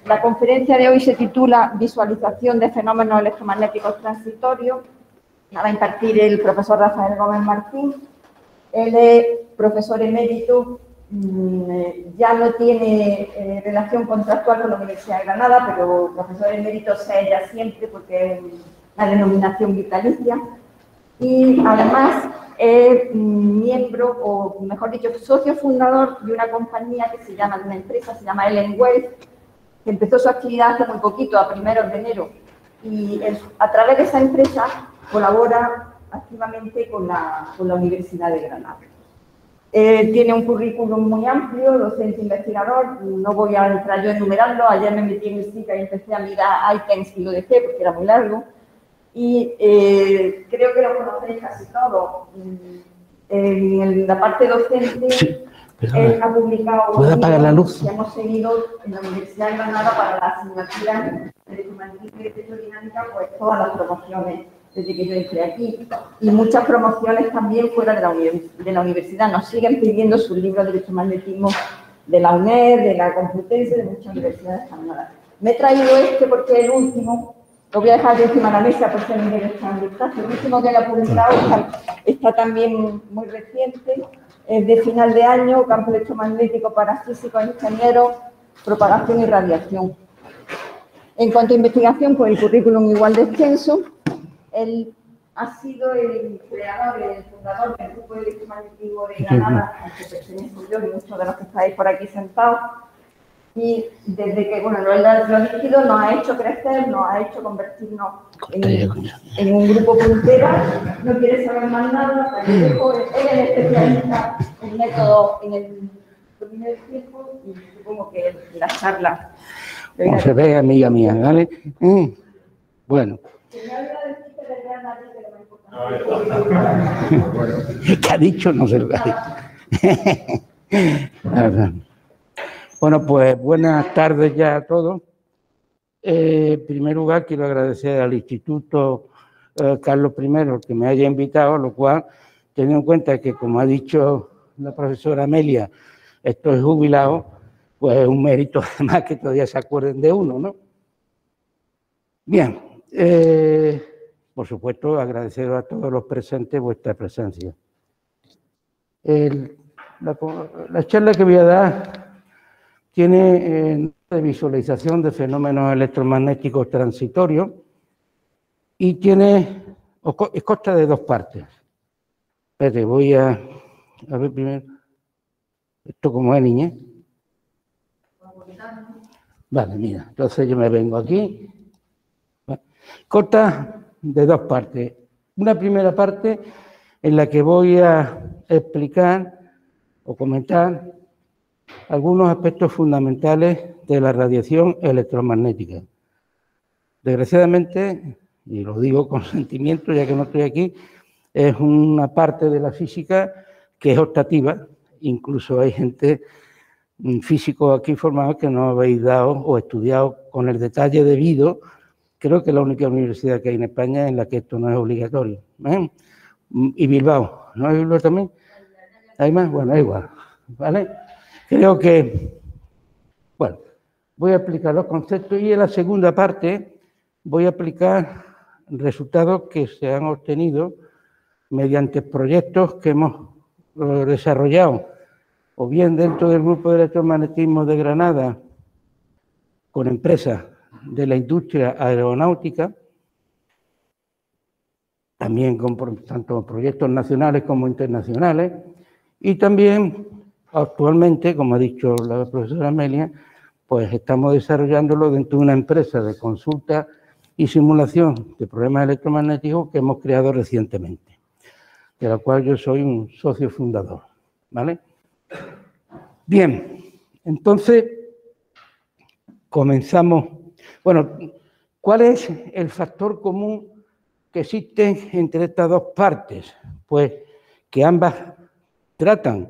La conferencia de hoy se titula Visualización de fenómenos electromagnéticos transitorios. La va a impartir el profesor Rafael Gómez Martín. Él es profesor emérito, ya no tiene relación contractual con la Universidad de Granada, pero profesor emérito sea ella siempre porque es una denominación vitalicia. Y además es miembro, o mejor dicho, socio fundador de una compañía que se llama, de una empresa, se llama Ellen Wealth, que empezó su actividad hace muy poquito, a primeros de enero. Y a través de esa empresa colabora activamente con la Universidad de Granada. Tiene un currículum muy amplio, docente investigador, no voy a entrar yo a enumerarlo, ayer me metí en el SICA y empecé a mirar ítems y lo dejé porque era muy largo. Y creo que lo conocéis casi todo. En la parte docente, sí, él ha publicado ¿puede apagar la luz? Que hemos seguido en la Universidad de Granada para la asignatura de electromagnetismo y electrodinámica, pues todas las promociones desde que yo entré aquí, y muchas promociones también fuera de la universidad. Nos siguen pidiendo sus libros de electromagnetismo de la UNED, de la Complutense, de muchas universidades españolas. Me he traído este porque el último, lo voy a dejar de encima de la mesa por si alguien quiere echar un vistazo. El último que le ha publicado está también muy reciente, es de final de año, campo electromagnético para físicos, ingenieros, propagación y radiación. En cuanto a investigación, pues el currículum igual de extenso. Él ha sido el creador, el fundador del grupo de electromagnetismo de Granada, al que pertenezco yo y muchos de los que estáis por aquí sentados. Y desde que, bueno, lo líquido nos ha hecho crecer, nos ha hecho convertirnos en un grupo puntero. No quiere saber más nada, él es el especialista en método, en el dominio del tiempo, y supongo que la charla. Como se ve, amiga mía, ¿vale? Bueno. ¿Qué ha dicho? No sé lo que ha dicho. Bueno, pues buenas tardes ya a todos. En primer lugar, quiero agradecer al Instituto Carlos I que me haya invitado, lo cual, teniendo en cuenta que, como ha dicho la profesora Amelia, estoy jubilado, pues es un mérito además que todavía se acuerden de uno, ¿no? Bien, por supuesto, agradecer a todos los presentes vuestra presencia. La charla que voy a dar tiene de visualización de fenómenos electromagnéticos transitorios y consta de dos partes. Espérate, voy a ver primero. Esto como es, niña. Vale, mira, entonces yo me vengo aquí. Consta de dos partes. Una primera parte en la que voy a explicar o comentar algunos aspectos fundamentales de la radiación electromagnética. Desgraciadamente, y lo digo con sentimiento ya que no estoy aquí, es una parte de la física que es optativa. Incluso hay gente, físicos aquí formados, que no habéis dado o estudiado con el detalle debido. Creo que es la única universidad que hay en España en la que esto no es obligatorio. Y Bilbao, ¿no hay Bilbao también? ¿Hay más? Bueno, es igual, ¿vale? Creo que, bueno, voy a explicar los conceptos y en la segunda parte voy a explicar resultados que se han obtenido mediante proyectos que hemos desarrollado o bien dentro del Grupo de Electromagnetismo de Granada con empresas de la industria aeronáutica, también con tanto proyectos nacionales como internacionales, y también actualmente, como ha dicho la profesora Amelia, pues estamos desarrollándolo dentro de una empresa de consulta y simulación de problemas electromagnéticos que hemos creado recientemente, de la cual yo soy un socio fundador, ¿vale? Bien, entonces comenzamos. Bueno, ¿cuál es el factor común que existe entre estas dos partes? Pues que ambas tratan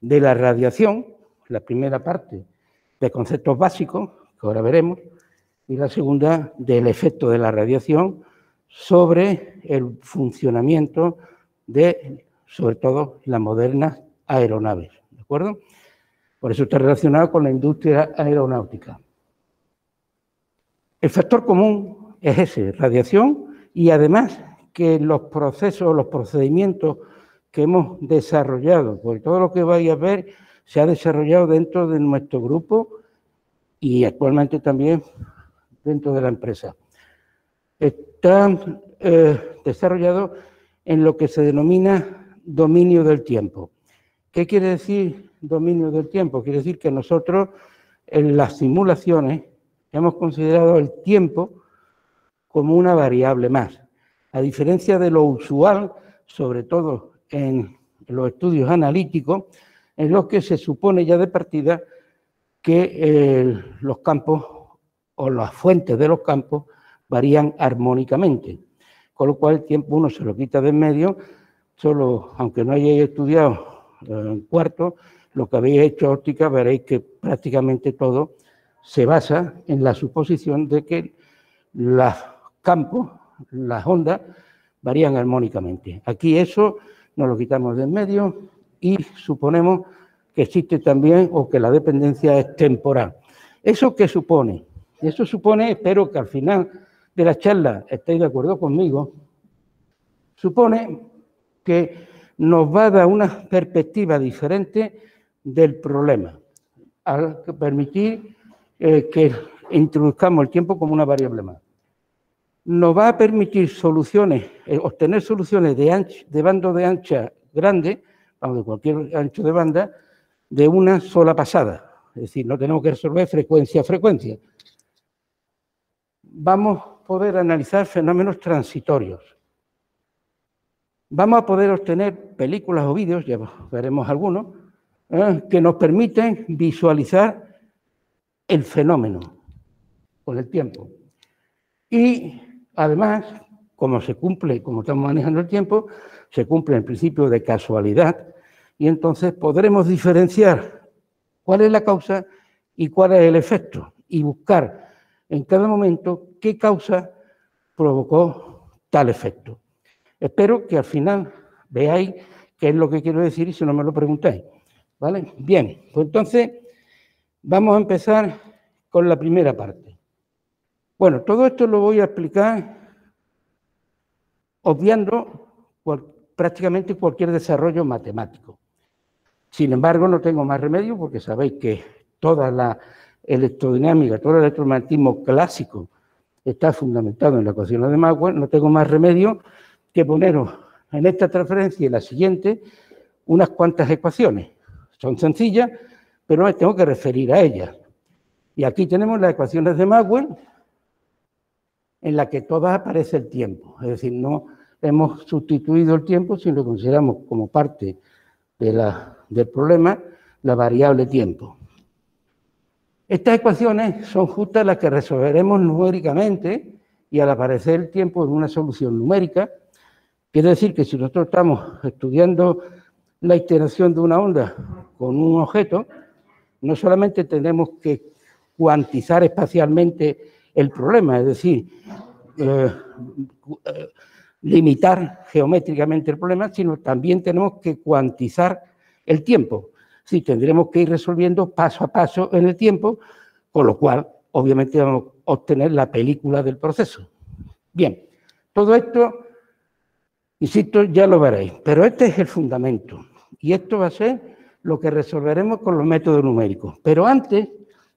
de la radiación, la primera parte de conceptos básicos, que ahora veremos, y la segunda del efecto de la radiación sobre el funcionamiento de, sobre todo, las modernas aeronaves, ¿de acuerdo? Por eso está relacionado con la industria aeronáutica. El factor común es ese, radiación, y además que los procesos, los procedimientos que hemos desarrollado, porque todo lo que vais a ver se ha desarrollado dentro de nuestro grupo y actualmente también dentro de la empresa. Están desarrollados en lo que se denomina dominio del tiempo. ¿Qué quiere decir dominio del tiempo? Quiere decir que nosotros en las simulaciones hemos considerado el tiempo como una variable más. A diferencia de lo usual, sobre todo en los estudios analíticos, en los que se supone ya de partida que los campos o las fuentes de los campos varían armónicamente, con lo cual el tiempo uno se lo quita de en medio, solo, aunque no hayáis estudiado en cuarto, lo que habéis hecho óptica, veréis que prácticamente todo se basa en la suposición de que los campos, las ondas, varían armónicamente. Aquí eso nos lo quitamos de en medio y suponemos que existe también o que la dependencia es temporal. ¿Eso qué supone? Eso supone, espero que al final de la charla estéis de acuerdo conmigo, supone que nos va a dar una perspectiva diferente del problema, al permitir que introduzcamos el tiempo como una variable más. Nos va a permitir soluciones, obtener soluciones de bando de ancha grande, vamos, de cualquier ancho de banda, de una sola pasada. Es decir, no tenemos que resolver frecuencia a frecuencia. Vamos a poder analizar fenómenos transitorios. Vamos a poder obtener películas o vídeos, ya veremos algunos, que nos permiten visualizar el fenómeno con el tiempo. Y además, como estamos manejando el tiempo, se cumple el principio de casualidad y entonces podremos diferenciar cuál es la causa y cuál es el efecto y buscar en cada momento qué causa provocó tal efecto. Espero que al final veáis qué es lo que quiero decir y si no me lo preguntáis, ¿vale? Bien, pues entonces vamos a empezar con la primera parte. Bueno, todo esto lo voy a explicar obviando prácticamente cualquier desarrollo matemático. Sin embargo, no tengo más remedio porque sabéis que toda la electrodinámica, todo el electromagnetismo clásico está fundamentado en la ecuación de Maxwell. No tengo más remedio que poneros en esta transferencia y la siguiente unas cuantas ecuaciones. Son sencillas, pero me tengo que referir a ellas. Y aquí tenemos las ecuaciones de Maxwell, en la que todas aparece el tiempo. Es decir, no hemos sustituido el tiempo, sino que consideramos como parte del problema la variable tiempo. Estas ecuaciones son justas las que resolveremos numéricamente y al aparecer el tiempo en una solución numérica, quiere decir que si nosotros estamos estudiando la iteración de una onda con un objeto, no solamente tenemos que cuantizar espacialmente el problema, es decir, limitar geométricamente el problema, sino también tenemos que cuantizar el tiempo. Sí, tendremos que ir resolviendo paso a paso en el tiempo, con lo cual, obviamente, vamos a obtener la película del proceso. Bien, todo esto, insisto, ya lo veréis, pero este es el fundamento. Y esto va a ser lo que resolveremos con los métodos numéricos. Pero antes,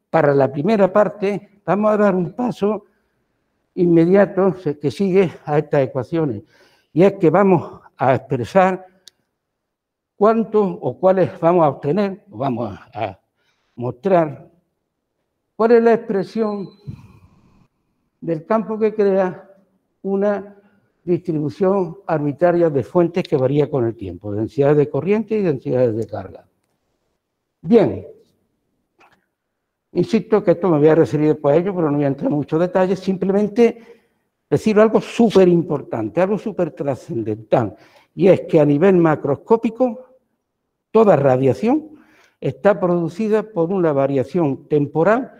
para la primera parte, vamos a dar un paso inmediato que sigue a estas ecuaciones. Y es que vamos a expresar cuántos o cuáles vamos a obtener, o vamos a mostrar cuál es la expresión del campo que crea una distribución arbitraria de fuentes que varía con el tiempo, densidades de corriente y densidades de carga. Bien, insisto que esto me voy a referir después a ello, pero no voy a entrar en muchos detalles, simplemente decir algo súper importante, algo súper trascendental, y es que a nivel macroscópico toda radiación está producida por una variación temporal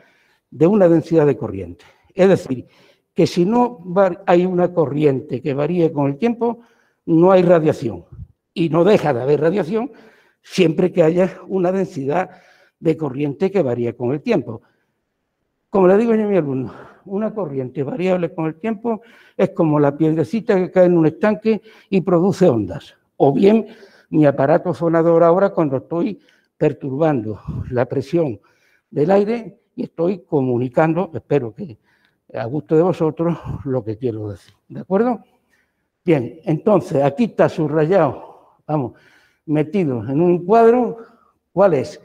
de una densidad de corriente. Es decir, que si no hay una corriente que varíe con el tiempo, no hay radiación. Y no deja de haber radiación siempre que haya una densidad de corriente que varía con el tiempo. Como le digo yo a mi alumno, una corriente variable con el tiempo es como la piedrecita que cae en un estanque y produce ondas. O bien mi aparato fonador ahora cuando estoy perturbando la presión del aire y estoy comunicando, espero que a gusto de vosotros, lo que quiero decir. ¿De acuerdo? Bien, entonces aquí está subrayado, vamos, metido en un cuadro, ¿cuál es?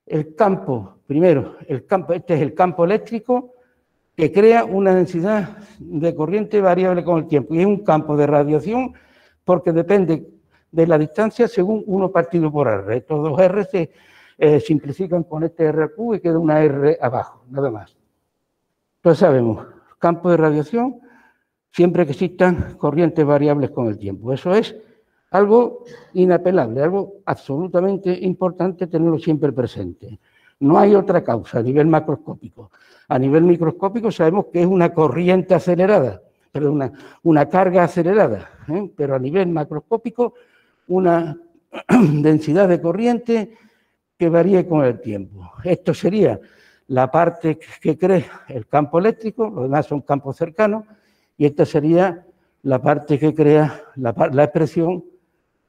El campo, primero, este es el campo eléctrico que crea una densidad de corriente variable con el tiempo. Y es un campo de radiación porque depende de la distancia según 1 partido por R. Estos dos R se simplifican con este R al cubo y queda una R abajo, nada más. Entonces sabemos, campo de radiación siempre que existan corrientes variables con el tiempo. Eso es algo inapelable, algo absolutamente importante tenerlo siempre presente. No hay otra causa a nivel macroscópico. A nivel microscópico sabemos que es una corriente acelerada, perdón, una carga acelerada, pero a nivel macroscópico una densidad de corriente que varíe con el tiempo. Esto sería la parte que crea el campo eléctrico, los demás son campos cercanos, y esta sería la parte que crea la expresión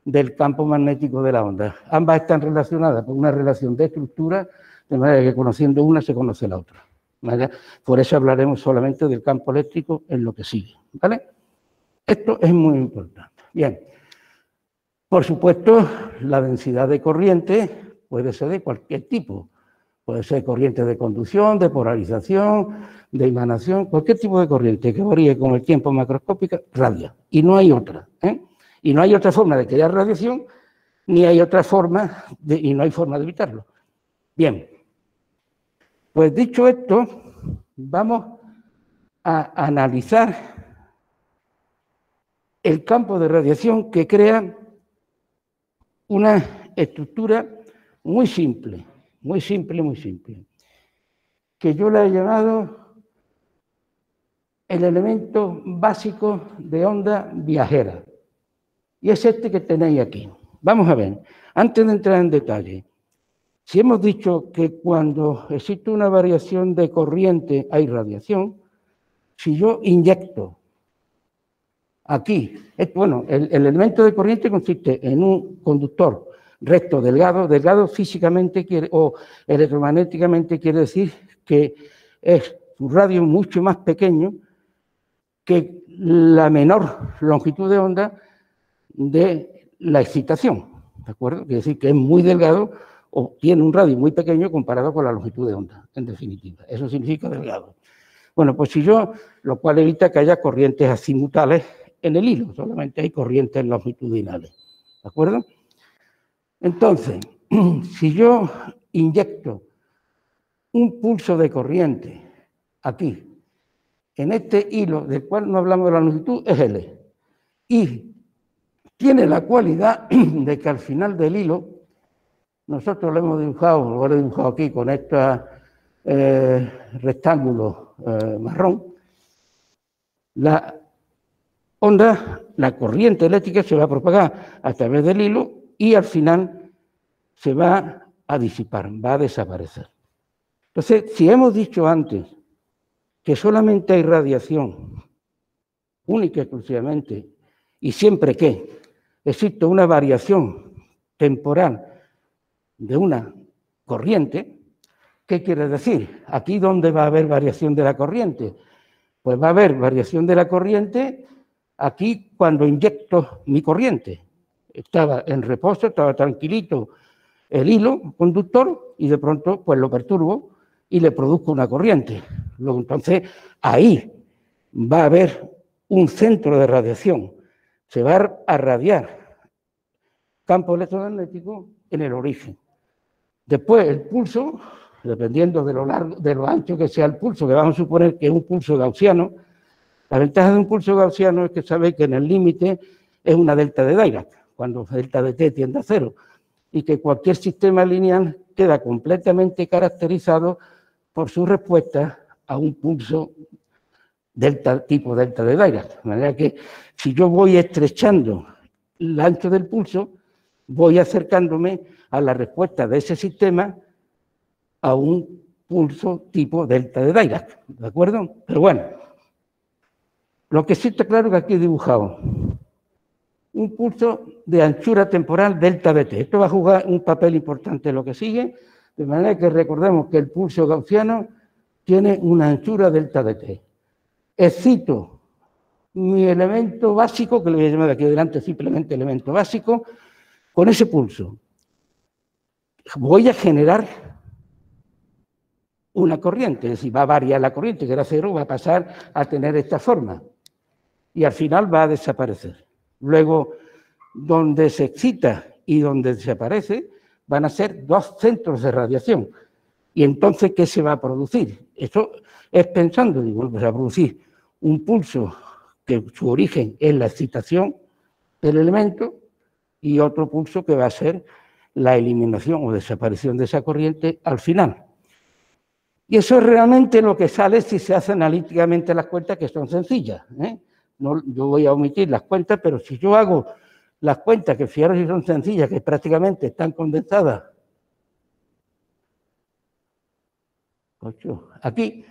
del campo magnético de la onda. Ambas están relacionadas por una relación de estructura, de manera que conociendo una se conoce la otra. ¿Vale? Por eso hablaremos solamente del campo eléctrico en lo que sigue. ¿Vale? Esto es muy importante. Bien. Por supuesto, la densidad de corriente puede ser de cualquier tipo. Puede ser corriente de conducción, de polarización, de emanación, cualquier tipo de corriente que varíe con el tiempo macroscópica, radia. Y no hay otra. Y no hay otra forma de crear radiación, ni hay otra forma, y no hay forma de evitarlo. Bien. Pues dicho esto, vamos a analizar el campo de radiación que crea una estructura muy simple, que yo la he llamado el elemento básico de onda viajera. Y es este que tenéis aquí. Vamos a ver, antes de entrar en detalle, si hemos dicho que cuando existe una variación de corriente hay radiación, si yo inyecto aquí, bueno, el elemento de corriente consiste en un conductor recto delgado físicamente o electromagnéticamente quiere decir que es un radio mucho más pequeño que la menor longitud de onda de la excitación, ¿de acuerdo? Quiere decir que es muy delgado o tiene un radio muy pequeño comparado con la longitud de onda, en definitiva. Eso significa delgado. Bueno, pues si yo, lo cual evita que haya corrientes azimutales en el hilo, solamente hay corrientes longitudinales, ¿de acuerdo? Entonces, si yo inyecto un pulso de corriente aquí, en este hilo del cual no hablamos de la longitud, es L, y tiene la cualidad de que al final del hilo, nosotros lo hemos dibujado, lo he dibujado aquí con este rectángulo marrón, la onda, la corriente eléctrica se va a propagar a través del hilo y al final se va a disipar, va a desaparecer. Entonces, si hemos dicho antes que solamente hay radiación, única y exclusivamente, y siempre que existe una variación temporal de una corriente, ¿qué quiere decir? Aquí, ¿dónde va a haber variación de la corriente? Pues va a haber variación de la corriente aquí cuando inyecto mi corriente. Estaba en reposo, estaba tranquilito el hilo conductor y de pronto pues lo perturbo y le produzco una corriente. Luego, entonces ahí va a haber un centro de radiación. Se va a radiar campo electromagnético en el origen. Después el pulso, dependiendo de lo largo, de lo ancho que sea el pulso, que vamos a suponer que es un pulso gaussiano. La ventaja de un pulso gaussiano es que sabéis que en el límite es una delta de Dirac, cuando delta de t tiende a cero, y que cualquier sistema lineal queda completamente caracterizado por su respuesta a un pulso tipo delta de Dirac. De manera que si yo voy estrechando el ancho del pulso, voy acercándome a la respuesta de ese sistema a un pulso tipo delta de Dirac, ¿de acuerdo? Pero bueno, lo que sí está claro es que aquí he dibujado un pulso de anchura temporal delta de t. Esto va a jugar un papel importante en lo que sigue, de manera que recordemos que el pulso gaussiano tiene una anchura delta de t. Excito mi elemento básico, que le voy a llamar de aquí adelante simplemente elemento básico, con ese pulso. Voy a generar una corriente, es decir, va a variar la corriente, que era cero, va a pasar a tener esta forma. Y al final va a desaparecer. Luego, donde se excita y donde desaparece, van a ser dos centros de radiación. Y entonces, ¿qué se va a producir? Esto es pensando, digo, pues a producir un pulso que su origen es la excitación del elemento y otro pulso que va a ser la eliminación o desaparición de esa corriente al final. Y eso es realmente lo que sale si se hacen analíticamente las cuentas, que son sencillas, ¿eh? No, yo voy a omitir las cuentas, pero si yo hago las cuentas, que fijaros si son sencillas, que prácticamente están condensadas aquí,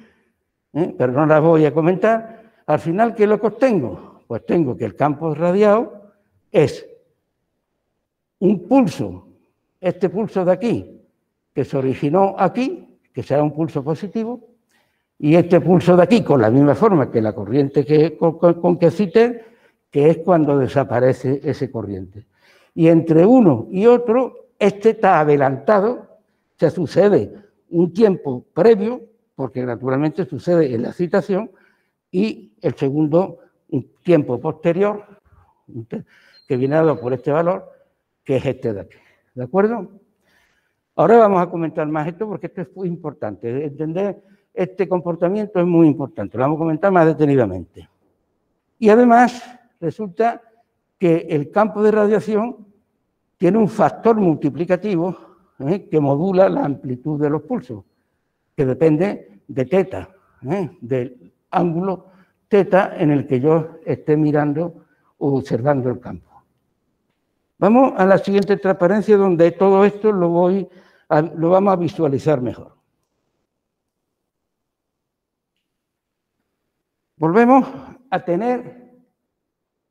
pero no las voy a comentar, al final, ¿qué es lo que obtengo? Pues tengo que el campo radiado es un pulso, este pulso de aquí, que se originó aquí, que será un pulso positivo, y este pulso de aquí, con la misma forma que la corriente con que cité, que es cuando desaparece ese corriente. Y entre uno y otro, este está adelantado, se sucede un tiempo previo, porque naturalmente sucede en la excitación, y el segundo, un tiempo posterior, que viene dado por este valor, que es este de aquí. ¿De acuerdo? Ahora vamos a comentar más esto, porque esto es muy importante. Entender este comportamiento es muy importante, lo vamos a comentar más detenidamente. Y además, resulta que el campo de radiación tiene un factor multiplicativo que modula la amplitud de los pulsos, que depende de teta, del ángulo teta en el que yo esté mirando o observando el campo. Vamos a la siguiente transparencia, donde todo esto lo vamos a visualizar mejor. Volvemos a tener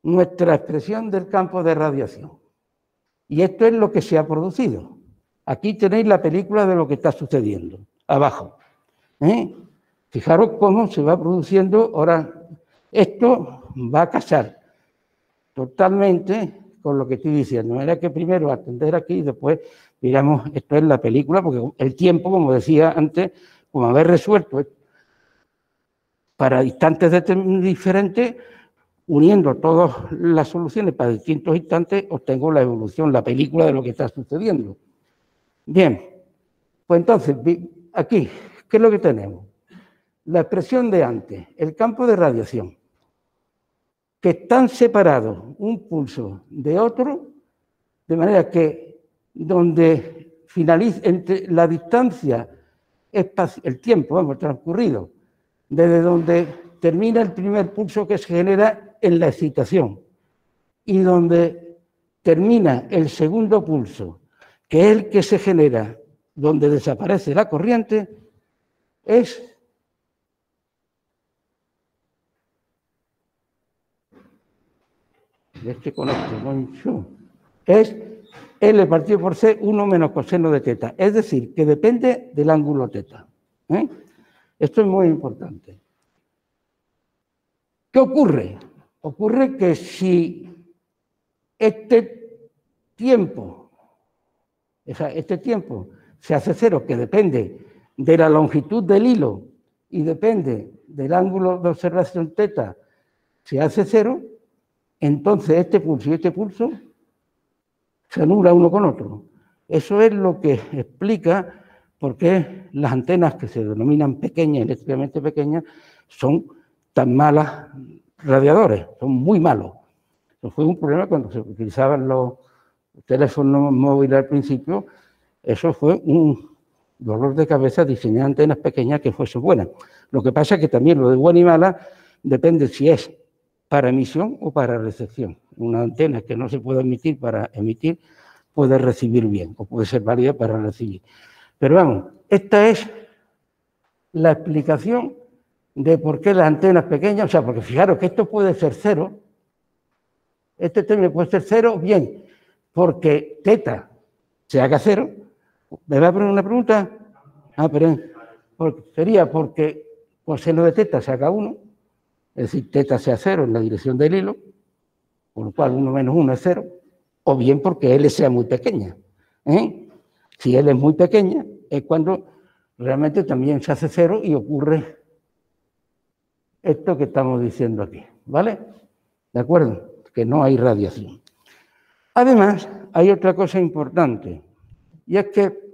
nuestra expresión del campo de radiación. Y esto es lo que se ha producido. Aquí tenéis la película de lo que está sucediendo, abajo. Fijaros cómo se va produciendo. Ahora, esto va a casar totalmente con lo que estoy diciendo. De manera que primero atender aquí y después, digamos, esto es la película, porque el tiempo, como decía antes, como haber resuelto para instantes diferentes, uniendo todas las soluciones para distintos instantes, obtengo la evolución, la película de lo que está sucediendo. Bien, pues entonces, aquí, ¿qué es lo que tenemos? La expresión de antes, el campo de radiación, que están separados un pulso de otro, de manera que donde finaliza entre la distancia, el tiempo, vamos, transcurrido, desde donde termina el primer pulso que se genera en la excitación y donde termina el segundo pulso, que es el que se genera donde desaparece la corriente, es es L partido por C, 1 menos coseno de teta. Es decir, que depende del ángulo teta. Esto es muy importante. ¿Qué ocurre? Ocurre que si este tiempo se hace cero, que depende de la longitud del hilo y depende del ángulo de observación teta, se hace cero, entonces este pulso y este pulso se anula uno con otro. Eso es lo que explica por qué las antenas que se denominan pequeñas, eléctricamente pequeñas, son tan malas radiadores, son muy malos. Eso fue un problema cuando se utilizaban los teléfonos móviles al principio. Eso fue un dolor de cabeza diseñar antenas pequeñas que fuesen buenas. Lo que pasa es que también lo de buena y mala depende si es para emisión o para recepción. Una antena que no se puede emitir para emitir puede recibir bien o puede ser válida para recibir. Pero vamos, esta es la explicación de por qué las antenas pequeñas, o sea, porque fijaros que esto puede ser 0, este término puede ser 0, bien, porque teta se haga 0. ¿Me va a poner una pregunta? Pero sería porque coseno de teta se haga 1, es decir, teta sea 0 en la dirección del hilo, por lo cual 1 menos 1 es 0, o bien porque L sea muy pequeña. Si L es muy pequeña, es cuando realmente también se hace 0 y ocurre esto que estamos diciendo aquí, ¿vale? ¿De acuerdo? Que no hay radiación. Además, hay otra cosa importante, y es que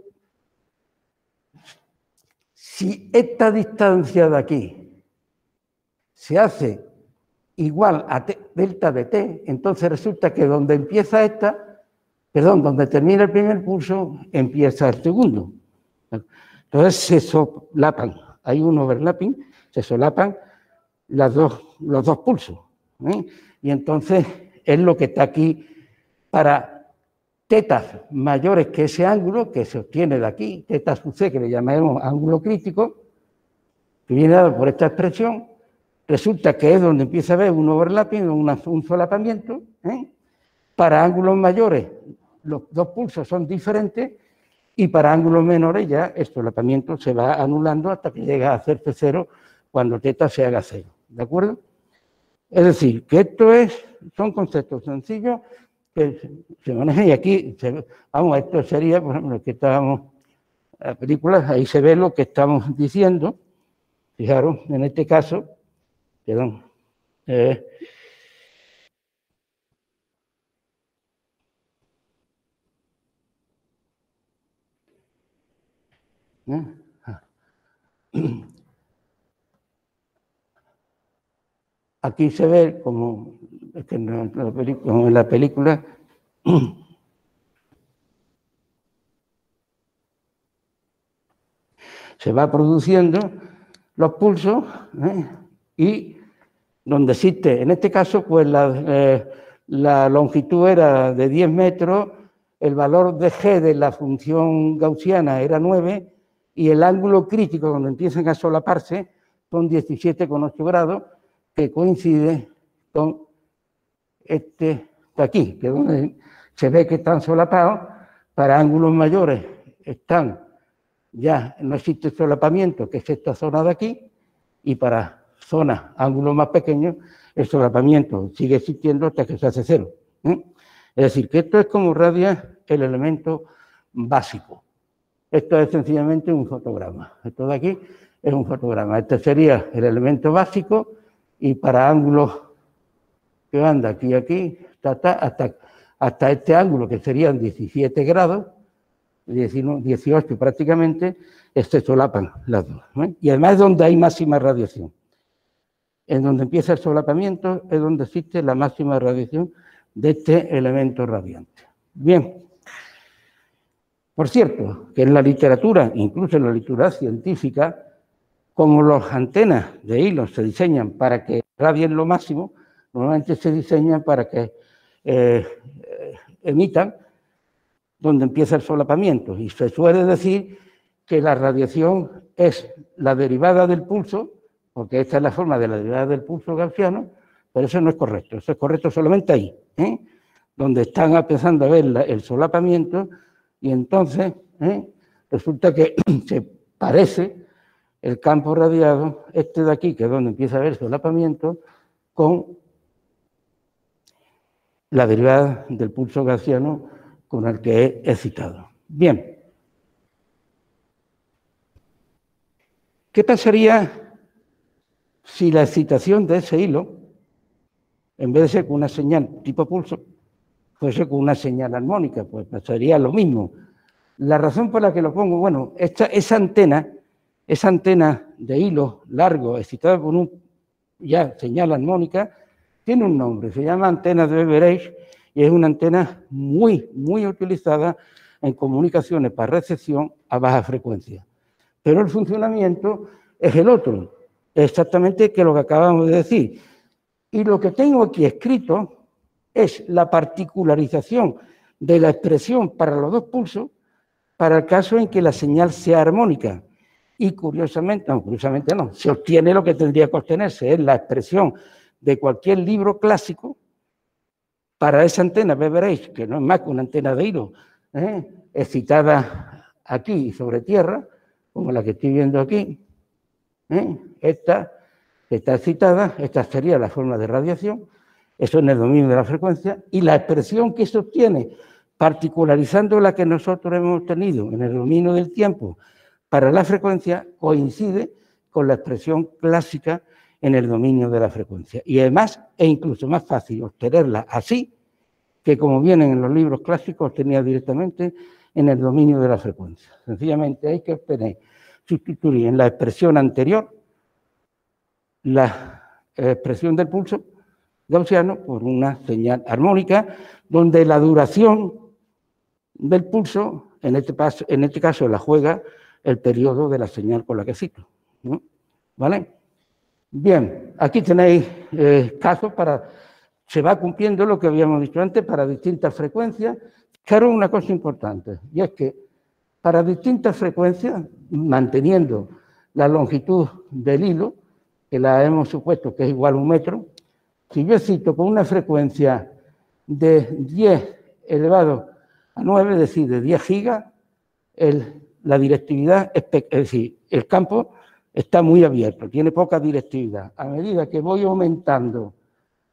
si esta distancia de aquí se hace igual a delta de t, entonces resulta que donde empieza donde termina el primer pulso, empieza el segundo. Entonces se solapan, hay un overlapping, se solapan los dos pulsos. Y entonces es lo que está aquí para tetas mayores que ese ángulo que se obtiene de aquí, teta sub c, que le llamaremos ángulo crítico, que viene dado por esta expresión, resulta que es donde empieza a haber un overlapping, un solapamiento. Para ángulos mayores, los dos pulsos son diferentes, y para ángulos menores ya el solapamiento se va anulando hasta que llega a hacerse 0 cuando teta se haga 0. ¿De acuerdo? Es decir, que son conceptos sencillos que se manejan, y aquí, vamos, esto sería, por ejemplo, que estábamos en la película, ahí se ve lo que estamos diciendo. Fijaros, en este caso, perdón, aquí se ve como en la película se va produciendo los pulsos, y donde existe, en este caso, pues la longitud era de 10 metros, el valor de G de la función gaussiana era 9, y el ángulo crítico donde empiezan a solaparse son 17,8 grados, que coincide con este de aquí, que es donde se ve que están solapados. Para ángulos mayores ya no existe solapamiento, que es esta zona de aquí, y para zonas, ángulos más pequeños, el solapamiento sigue existiendo hasta que se hace 0. Es decir, que esto es como radia el elemento básico. Esto es sencillamente un fotograma. Esto de aquí es un fotograma. Este sería el elemento básico, y para ángulos que van de aquí a aquí, hasta este ángulo, que serían 17 grados, 18 prácticamente, se solapan las dos. Y además es donde hay máxima radiación. En donde empieza el solapamiento es donde existe la máxima radiación de este elemento radiante. Bien. Por cierto, que en la literatura, incluso en la literatura científica, como las antenas de hilos se diseñan para que radien lo máximo, normalmente se diseñan para que emitan donde empieza el solapamiento. Y se suele decir que la radiación es la derivada del pulso, porque esta es la forma de la derivada del pulso gaussiano, pero eso no es correcto. Eso es correcto solamente ahí, donde están empezando a ver el solapamiento, y entonces resulta que se parece el campo radiado, este de aquí, que es donde empieza a haber solapamiento, con la derivada del pulso gaussiano con el que he citado. Bien. ¿Qué pasaría si la excitación de ese hilo, en vez de ser con una señal tipo pulso, fuese con una señal armónica? Pues pasaría lo mismo. La razón por la que lo pongo, bueno, esa antena de hilo largo excitada por una señal armónica, tiene un nombre, se llama antena de Beveridge, y es una antena muy, muy utilizada en comunicaciones para recepción a baja frecuencia. Pero el funcionamiento es el otro, exactamente que lo que acabamos de decir. Y lo que tengo aquí escrito es la particularización de la expresión para los dos pulsos para el caso en que la señal sea armónica. Y curiosamente no, se obtiene lo que tendría que obtenerse, es la expresión de cualquier libro clásico para esa antena, veréis que no es más que una antena de hilo, excitada aquí sobre tierra, como la que estoy viendo aquí. Esta está excitada, esta sería la forma de radiación, eso en el dominio de la frecuencia, y la expresión que se obtiene, particularizando la que nosotros hemos tenido en el dominio del tiempo para la frecuencia, coincide con la expresión clásica en el dominio de la frecuencia. Y además es incluso más fácil obtenerla así que como vienen en los libros clásicos, obtenía directamente en el dominio de la frecuencia. Sencillamente hay que obtener, sustituir en la expresión anterior la expresión del pulso gaussiano por una señal armónica, donde la duración del pulso, en este caso la juega el periodo de la señal con la que cito, ¿no? ¿Vale? Bien, aquí tenéis casos para... Se va cumpliendo lo que habíamos dicho antes para distintas frecuencias. Claro, una cosa importante, y es que para distintas frecuencias, manteniendo la longitud del hilo, que la hemos supuesto que es igual a 1 metro, si yo cito con una frecuencia de 10 elevado a 9, es decir, de 10 gigas, la directividad, es decir, el campo está muy abierto, tiene poca directividad. A medida que voy aumentando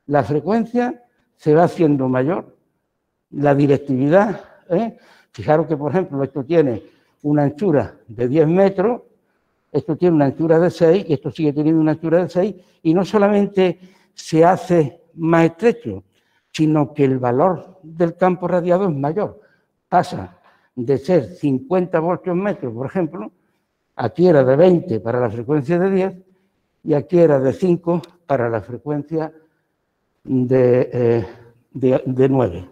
la frecuencia, se va haciendo mayor la directividad. Fijaros que, por ejemplo, esto tiene una anchura de 10 metros, esto tiene una anchura de 6 y esto sigue teniendo una anchura de 6, y no solamente se hace más estrecho, sino que el valor del campo radiado es mayor. Pasa de ser 50 voltios metros, por ejemplo, aquí era de 20 para la frecuencia de 10 y aquí era de 5 para la frecuencia de 9.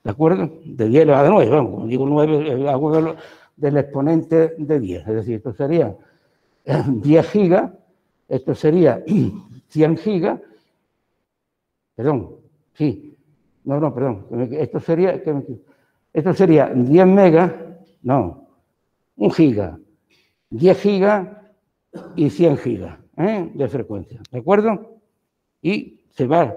¿De acuerdo? De 10 elevado a 9, vamos, como digo 9, hago del exponente de 10. Es decir, esto sería 10 gigas, esto sería 100 gigas, perdón, sí, no, perdón, esto sería 10 megas, no, 1 giga, 10 gigas y 100 gigas de frecuencia, ¿de acuerdo? Y se va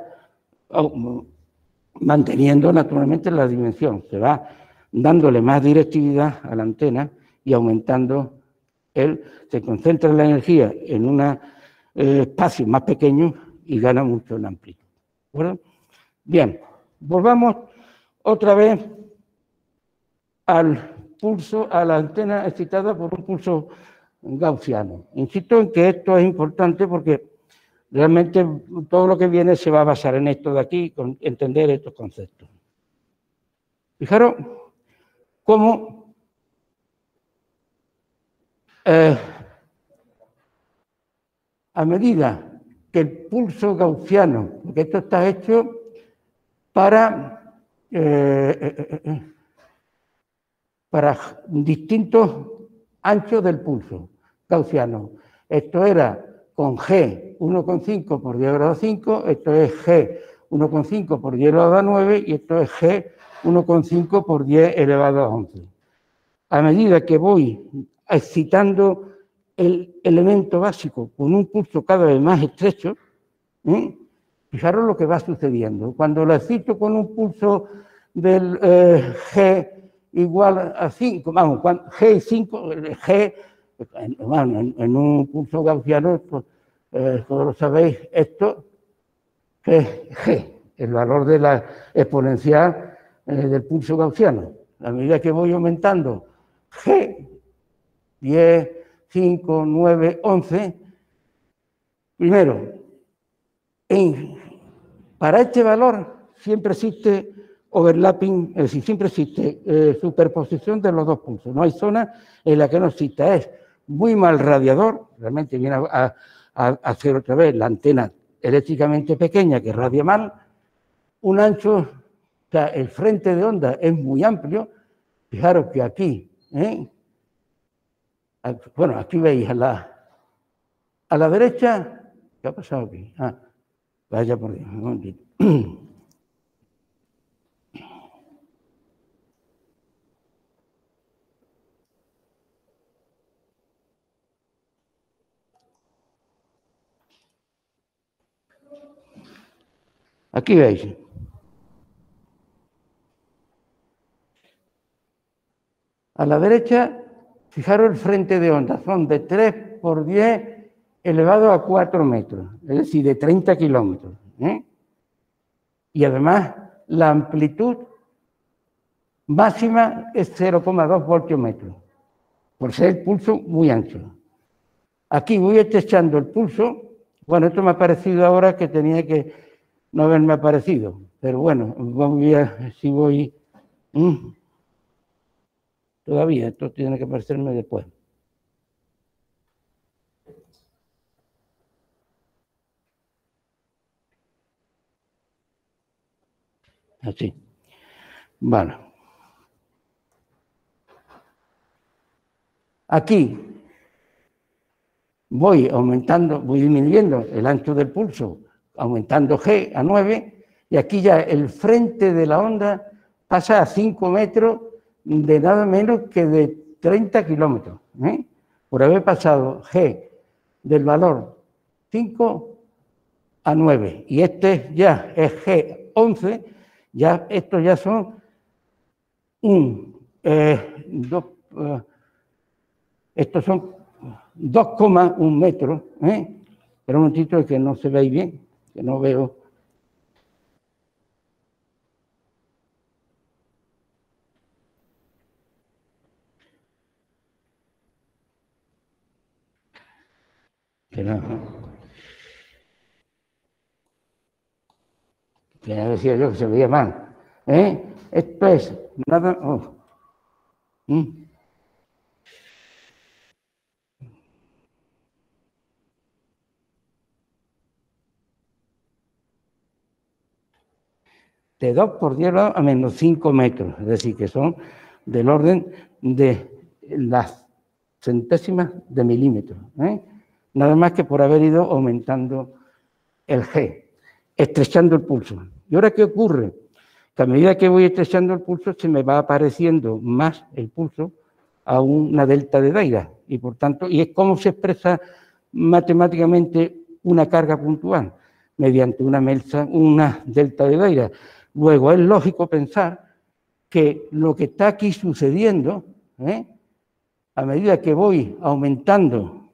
manteniendo naturalmente la dimensión, se va dándole más directividad a la antena y aumentando se concentra la energía en un espacio más pequeño y gana mucho en amplitud. ¿De acuerdo? Bien, volvamos otra vez al pulso, a la antena excitada por un pulso gaussiano. Insisto en que esto es importante porque realmente todo lo que viene se va a basar en esto de aquí, con entender estos conceptos. Fijaros cómo a medida que el pulso gaussiano, porque esto está hecho para distintos anchos del pulso gaussiano. Esto era con G 1,5 por 10 elevado a 5, esto es G 1,5 por 10 elevado a 9 y esto es G 1,5 por 10 elevado a 11. A medida que voy excitando el elemento básico con un pulso cada vez más estrecho, fijaros lo que va sucediendo. Cuando lo excito con un pulso del G igual a 5, vamos, G y 5, G, bueno, en un pulso gaussiano, todos lo sabéis, esto es G, el valor de la exponencial del pulso gaussiano. A medida que voy aumentando G, 10, 5, 9, 11, primero, para este valor siempre existe overlapping, es decir, siempre existe superposición de los dos pulsos. No hay zona en la que no exista. Es muy mal radiador, realmente viene a hacer otra vez la antena eléctricamente pequeña que radia mal, un ancho, o sea, el frente de onda es muy amplio. Fijaros que aquí, bueno, aquí veis a la derecha, ¿qué ha pasado aquí? Vaya por Dios, un momentito. Aquí veis. A la derecha, fijaros el frente de onda, son de 3 por 10 elevado a 4 metros, es decir, de 30 kilómetros. Y además, la amplitud máxima es 0,2 voltios metros, por ser el pulso muy ancho. Aquí voy estrechando el pulso. Bueno, esto me ha parecido ahora que tenía que no haberme aparecido, pero bueno, voy a, si voy... Todavía, esto tiene que aparecerme después. Así. Vale. Aquí voy aumentando, voy disminuyendo el ancho del pulso, aumentando G a 9, y aquí ya el frente de la onda pasa a 5 metros de nada menos que de 30 kilómetros, por haber pasado G del valor 5 a 9. Y este ya es G11, ya estos ya son estos son 2,1 metros. Pero un momentito que no se ve bien, que no veo. Que ya decía yo que se veía mal. Esto es nada... de 2 por 10 a menos 5 metros, es decir, que son del orden de las centésimas de milímetros, nada más que por haber ido aumentando el G, estrechando el pulso. ¿Y ahora qué ocurre? Que a medida que voy estrechando el pulso se me va apareciendo más el pulso a una delta de Dirac, y por tanto, y es como se expresa matemáticamente una carga puntual, mediante una delta de Dirac. Luego es lógico pensar que lo que está aquí sucediendo, a medida que voy aumentando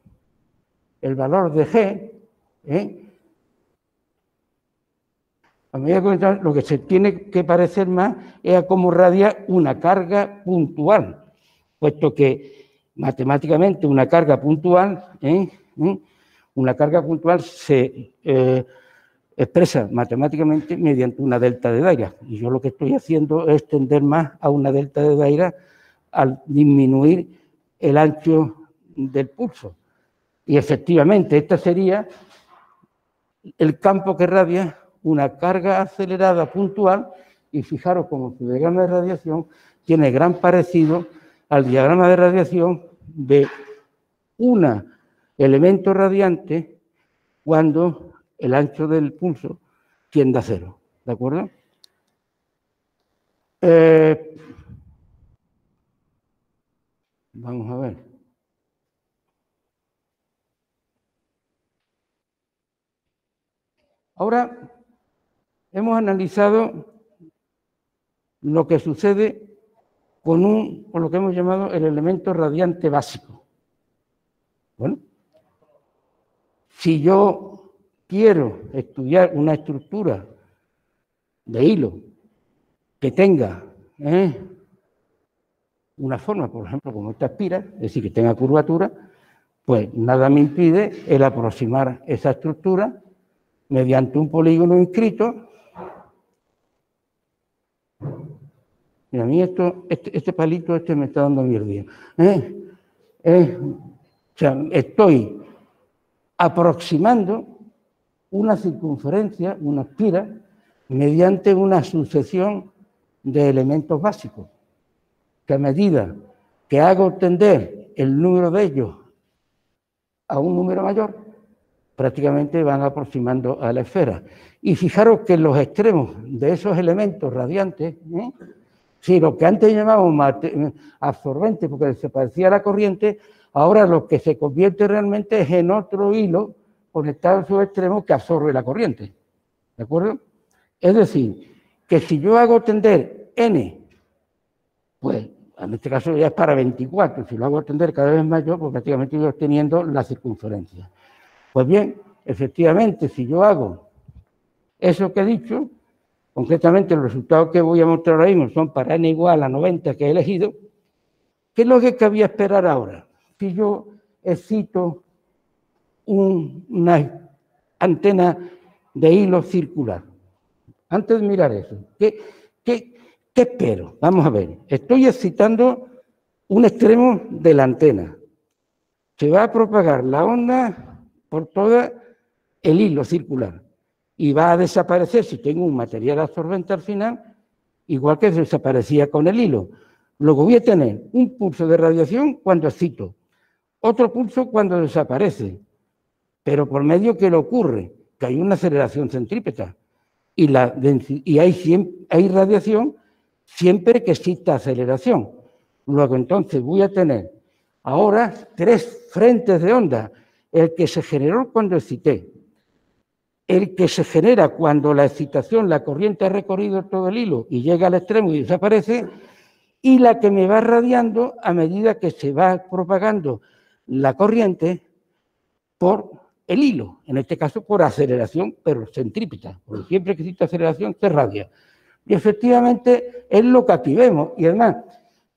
el valor de G, a medida que lo que se tiene que parecer más es a cómo radia una carga puntual, puesto que matemáticamente una carga puntual se expresa matemáticamente mediante una delta de Dirac. Y yo lo que estoy haciendo es tender más a una delta de Dirac al disminuir el ancho del pulso. Y efectivamente, este sería el campo que radia una carga acelerada puntual, y fijaros como su diagrama de radiación tiene gran parecido al diagrama de radiación de un elemento radiante cuando el ancho del pulso tiende a 0, ¿de acuerdo? Vamos a ver. Ahora hemos analizado lo que sucede con lo que hemos llamado el elemento radiante básico. Bueno, si yo quiero estudiar una estructura de hilo que tenga una forma, por ejemplo, como esta espira, es decir, que tenga curvatura, pues nada me impide el aproximar esa estructura mediante un polígono inscrito. Mira, a mí este palito me está dando mierdía. O sea, estoy aproximando una circunferencia, una espira, mediante una sucesión de elementos básicos, que a medida que hago tender el número de ellos a un número mayor, prácticamente van aproximando a la esfera. Y fijaros que los extremos de esos elementos radiantes, si lo que antes llamábamos absorbente porque se parecía a la corriente, ahora lo que se convierte realmente es en otro hilo conectado a sus extremos que absorbe la corriente. ¿De acuerdo? Es decir, que si yo hago tender n, pues en este caso ya es para 24, si lo hago tender cada vez mayor, pues prácticamente yo estoy teniendo la circunferencia. Pues bien, efectivamente, si yo hago eso que he dicho, concretamente los resultados que voy a mostrar ahora mismo son para n igual a 90 que he elegido, ¿qué es lo que cabía esperar ahora? Si yo excito una antena de hilo circular. Antes de mirar eso, ¿qué espero? Vamos a ver, estoy excitando un extremo de la antena. Se va a propagar la onda por todo el hilo circular y va a desaparecer si tengo un material absorbente al final, igual que desaparecía con el hilo. Luego voy a tener un pulso de radiación cuando excito, otro pulso cuando desaparece, pero por medio que le ocurre, que hay una aceleración centrípeta y hay radiación siempre que exista aceleración. Luego entonces voy a tener ahora 3 frentes de onda, el que se generó cuando excité, el que se genera cuando la excitación, la corriente ha recorrido todo el hilo y llega al extremo y desaparece, y la que me va radiando a medida que se va propagando la corriente por el hilo, en este caso por aceleración, pero centrípeta, porque siempre que existe aceleración se radia. Y efectivamente es lo que aquí vemos, y además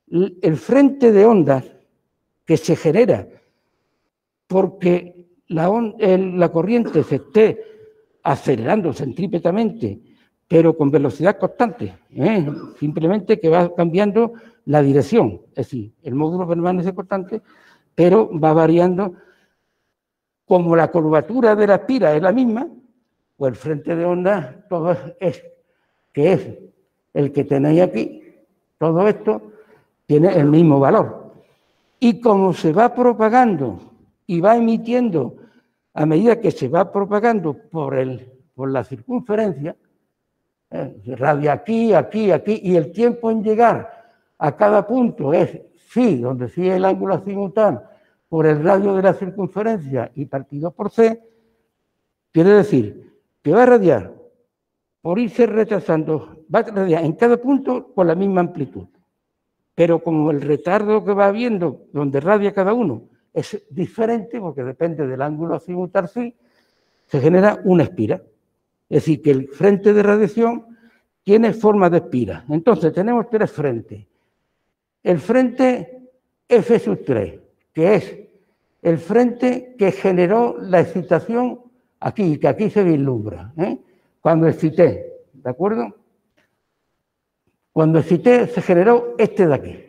el frente de ondas que se genera porque la corriente se esté acelerando centrípetamente, pero con velocidad constante, simplemente que va cambiando la dirección, es decir, el módulo permanece constante, pero va variando. Como la curvatura de la espira es la misma, pues el frente de onda todo que es el que tenéis aquí, todo esto tiene el mismo valor. Y como se va propagando y va emitiendo a medida que se va propagando por la circunferencia, se radia aquí, aquí, aquí, y el tiempo en llegar a cada punto es phi, donde phi es el ángulo azimutal, por el radio de la circunferencia y partido por c, quiere decir que va a radiar por irse retrasando, va a radiar en cada punto con la misma amplitud. Pero como el retardo que va habiendo donde radia cada uno es diferente, porque depende del ángulo azimutal phi, se genera una espira. Es decir, que el frente de radiación tiene forma de espira. Entonces, tenemos 3 frentes. El frente F3, que es el frente que generó la excitación aquí, que aquí se vislumbra, cuando excité, ¿de acuerdo? Cuando excité se generó este de aquí,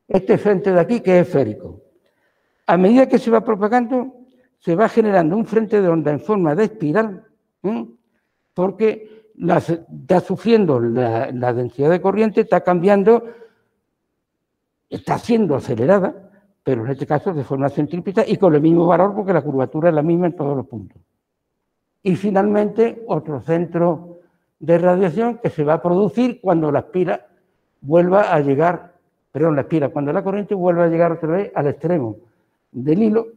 este frente de aquí que es esférico. A medida que se va propagando, se va generando un frente de onda en forma de espiral, porque está sufriendo la densidad de corriente, está cambiando, está siendo acelerada, pero en este caso de forma centrípeta y con el mismo valor porque la curvatura es la misma en todos los puntos. Y finalmente otro centro de radiación que se va a producir cuando la espira vuelva a llegar, cuando la corriente vuelva a llegar otra vez al extremo del hilo,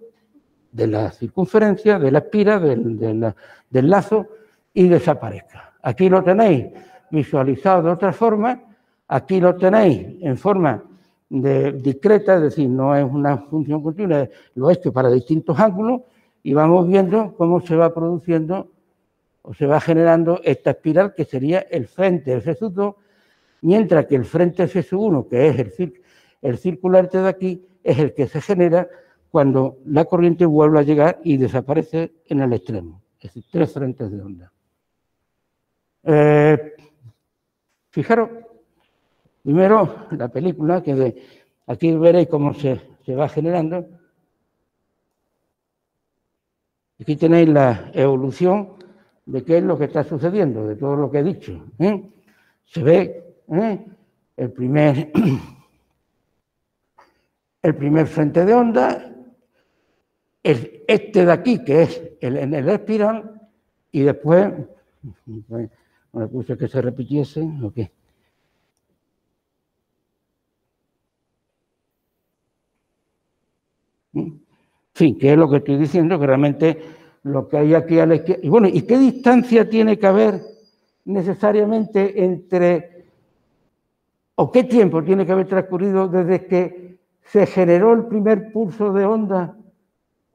de la circunferencia, de la espira, del lazo y desaparezca. Aquí lo tenéis visualizado de otra forma, aquí lo tenéis en forma discreta, es decir, no es una función continua, lo he hecho para distintos ángulos y vamos viendo cómo se va produciendo o se va generando esta espiral que sería el frente F2, mientras que el frente F1, que es el circular de aquí, es el que se genera cuando la corriente vuelve a llegar y desaparece en el extremo. Es decir, 3 frentes de onda. Fijaros, primero la película, que aquí veréis cómo se va generando. Aquí tenéis la evolución de qué es lo que está sucediendo, de todo lo que he dicho. Se ve el primer frente de onda, este de aquí, que es en el espiral, y después, me puse que se repitiese, ¿o qué? En fin, que es lo que estoy diciendo, que realmente lo que hay aquí a la izquierda. Y bueno, ¿y qué distancia tiene que haber necesariamente entre, o qué tiempo tiene que haber transcurrido desde que se generó el primer pulso de onda,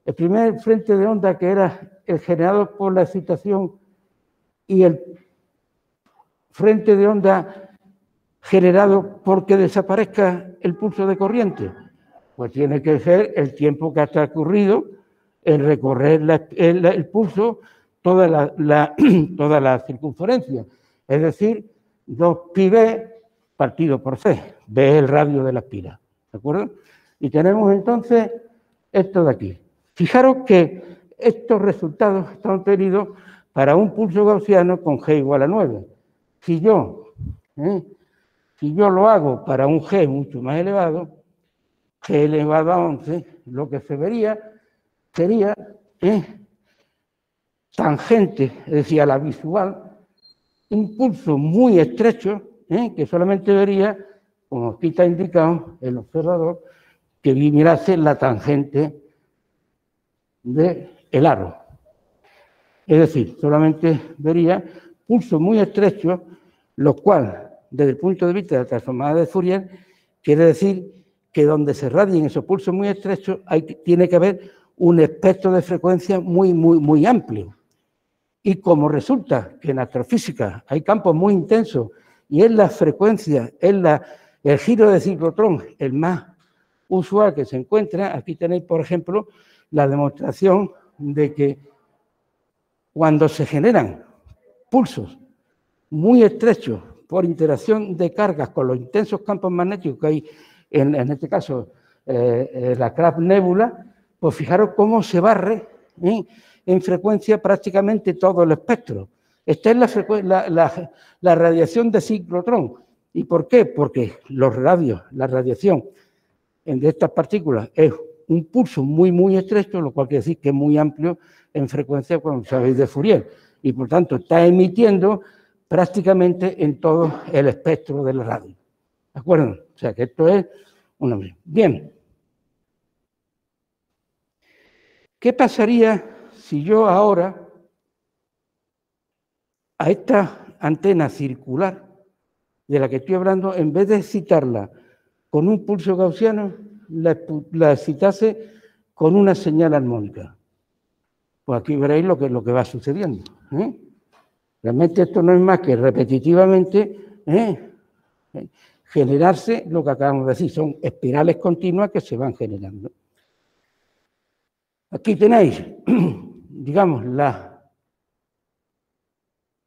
el primer frente de onda que era el generado por la excitación y el frente de onda generado porque desaparezca el pulso de corriente. Pues tiene que ser el tiempo que ha transcurrido en recorrer el pulso toda la circunferencia. Es decir, 2πb partido por c. B es el radio de la espira. ¿De acuerdo? Y tenemos entonces esto de aquí. Fijaros que estos resultados están obtenidos para un pulso gaussiano con g igual a 9. Si yo lo hago para un g mucho más elevado, g elevado a 11, lo que se vería sería tangente, es decir, a la visual, un pulso muy estrecho, que solamente vería, como aquí está indicado, el observador, que mirase la tangente del aro. Es decir, solamente vería pulso muy estrecho, lo cual, desde el punto de vista de la transformada de Fourier, quiere decir que donde se radien esos pulsos muy estrechos tiene que haber un espectro de frecuencia muy amplio. Y como resulta que en astrofísica hay campos muy intensos y es la frecuencia, el giro de ciclotrón el más usual que se encuentra, aquí tenéis, por ejemplo, la demostración de que cuando se generan pulsos muy estrechos por interacción de cargas con los intensos campos magnéticos que hay, en este caso, la Crab Nebula, pues fijaros cómo se barre en frecuencia prácticamente todo el espectro. Esta es la radiación de ciclotrón. ¿Y por qué? Porque la radiación de estas partículas es un pulso muy estrecho, lo cual quiere decir que es muy amplio en frecuencia, como sabéis, de Fourier. Y por tanto está emitiendo prácticamente en todo el espectro de la radio. ¿De acuerdo? O sea que esto es una... Bien. ¿Qué pasaría si yo ahora a esta antena circular de la que estoy hablando, en vez de excitarla con un pulso gaussiano, la excitase con una señal armónica? Pues aquí veréis lo que va sucediendo. Realmente esto no es más que repetitivamente generarse lo que acabamos de decir, son espirales continuas que se van generando. Aquí tenéis, digamos,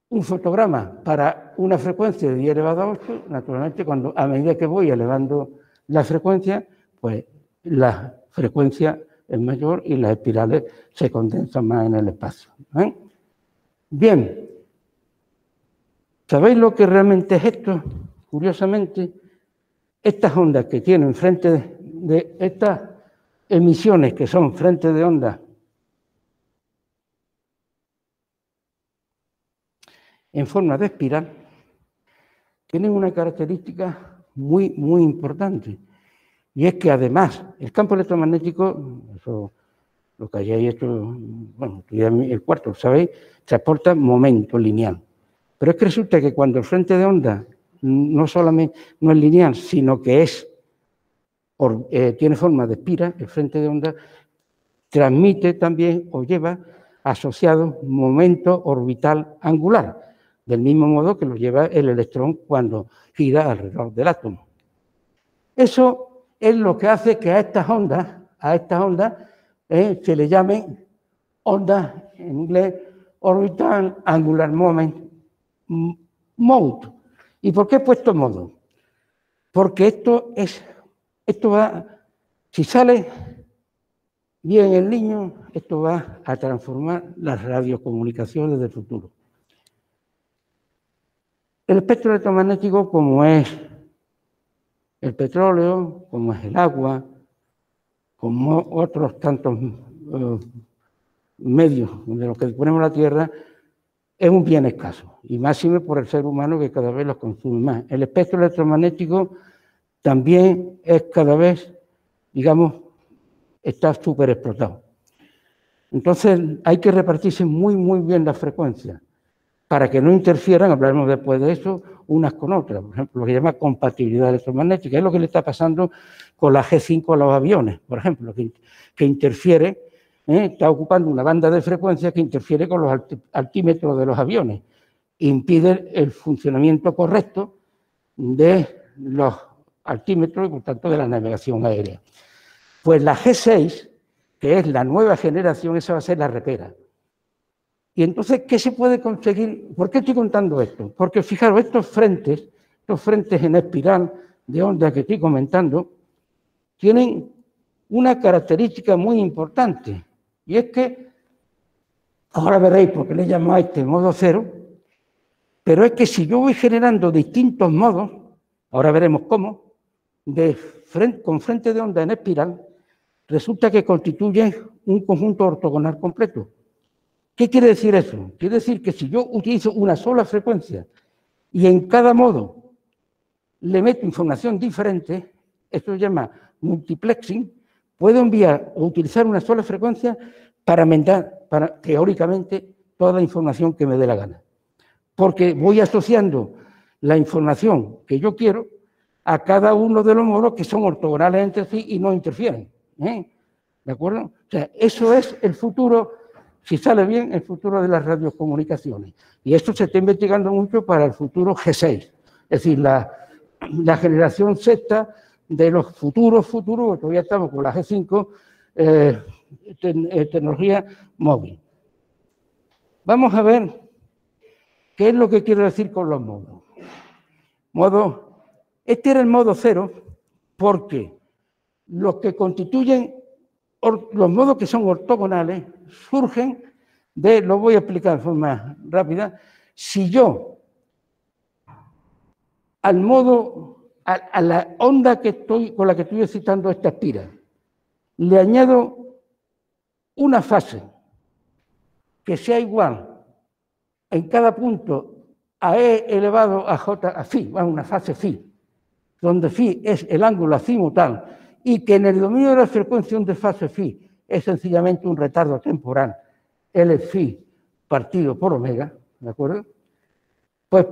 un fotograma para una frecuencia de 10 elevado a 8. Naturalmente, a medida que voy elevando la frecuencia, pues la frecuencia es mayor y las espirales se condensan más en el espacio. Bien, ¿sabéis lo que realmente es esto? Curiosamente, estas ondas que tienen frente de estas emisiones que son frente de onda en forma de espiral, tienen una característica muy importante. Y es que además, el campo electromagnético, eso lo que hayáis hecho, bueno, el cuarto, ¿sabéis? Transporta momento lineal. Pero es que resulta que cuando el frente de onda no solamente no es lineal, sino que tiene forma de espira, el frente de onda transmite también o lleva asociado momento orbital angular, del mismo modo que lo lleva el electrón cuando gira alrededor del átomo. Eso es lo que hace que a estas ondas se le llamen ondas, en inglés, orbital angular moment mode. ¿Y por qué he puesto modo? Porque esto va, si sale bien el niño, esto va a transformar las radiocomunicaciones del futuro. El espectro electromagnético, como es el petróleo, como es el agua, como otros tantos medios de los que disponemos la Tierra, es un bien escaso, y máxime por el ser humano que cada vez los consume más. El espectro electromagnético también es cada vez, digamos, está súper explotado. Entonces hay que repartirse muy bien las frecuencias. para que no interfieran, hablaremos después de eso, unas con otras. Por ejemplo, lo que se llama compatibilidad electromagnética, es lo que le está pasando con la G5 a los aviones, por ejemplo, que interfiere, está ocupando una banda de frecuencia que interfiere con los altímetros de los aviones, impide el funcionamiento correcto de los altímetros y, por tanto, de la navegación aérea. Pues la G6, que es la nueva generación, esa va a ser la repera. Y entonces, ¿qué se puede conseguir? ¿Por qué estoy contando esto? Porque, fijaros, estos frentes en espiral de onda que estoy comentando, tienen una característica muy importante, y es que, ahora veréis por qué le llamo a este modo cero, pero es que si yo voy generando distintos modos, ahora veremos cómo, con frente de onda en espiral, resulta que constituyen un conjunto ortogonal completo. ¿Qué quiere decir eso? Quiere decir que si yo utilizo una sola frecuencia y en cada modo le meto información diferente, esto se llama multiplexing, puedo enviar o utilizar una sola frecuencia para mandar, teóricamente, toda la información que me dé la gana. Porque voy asociando la información que yo quiero a cada uno de los modos que son ortogonales entre sí y no interfieren. ¿De acuerdo? O sea, eso es el futuro, si sale bien, el futuro de las radiocomunicaciones. Y esto se está investigando mucho para el futuro G6. Es decir, la generación sexta de los futuros, todavía estamos con la G5, tecnología móvil. Vamos a ver qué es lo que quiero decir con los modos. Este era el modo cero porque los que constituyen los modos que son ortogonales surgen de, lo voy a explicar de forma rápida, si yo al modo, a la onda con la que estoy excitando esta espira, le añado una fase que sea igual en cada punto a E elevado a J, a phi, una fase phi, donde phi es el ángulo azimutal, y que en el dominio de la frecuencia de fase phi es sencillamente un retardo temporal, L phi partido por omega, ¿de acuerdo? Pues,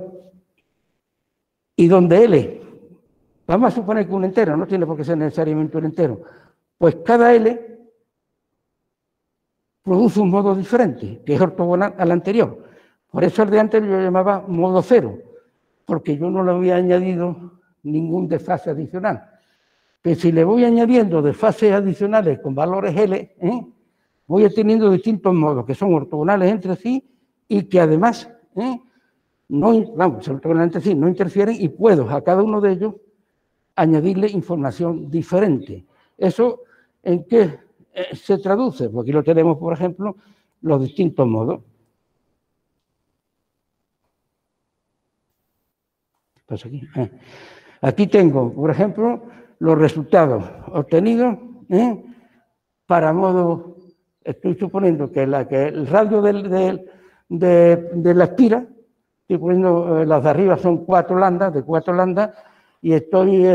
y donde L, vamos a suponer que un entero, no tiene por qué ser necesariamente un entero, pues cada L produce un modo diferente, que es ortogonal al anterior. Por eso el de antes yo llamaba modo cero, porque yo no le había añadido ningún desfase adicional. Que si le voy añadiendo desfases adicionales con valores L, voy teniendo distintos modos que son ortogonales entre sí y que además no interfieren, y puedo a cada uno de ellos añadirle información diferente. ¿Eso en qué se traduce? Pues aquí lo tenemos, por ejemplo, los distintos modos. ¿Qué pasa aquí? Aquí tengo, por ejemplo, los resultados obtenidos para modo, estoy suponiendo que el radio de la espira, estoy poniendo, las de arriba son 4 lambdas, de 4 lambdas, y estoy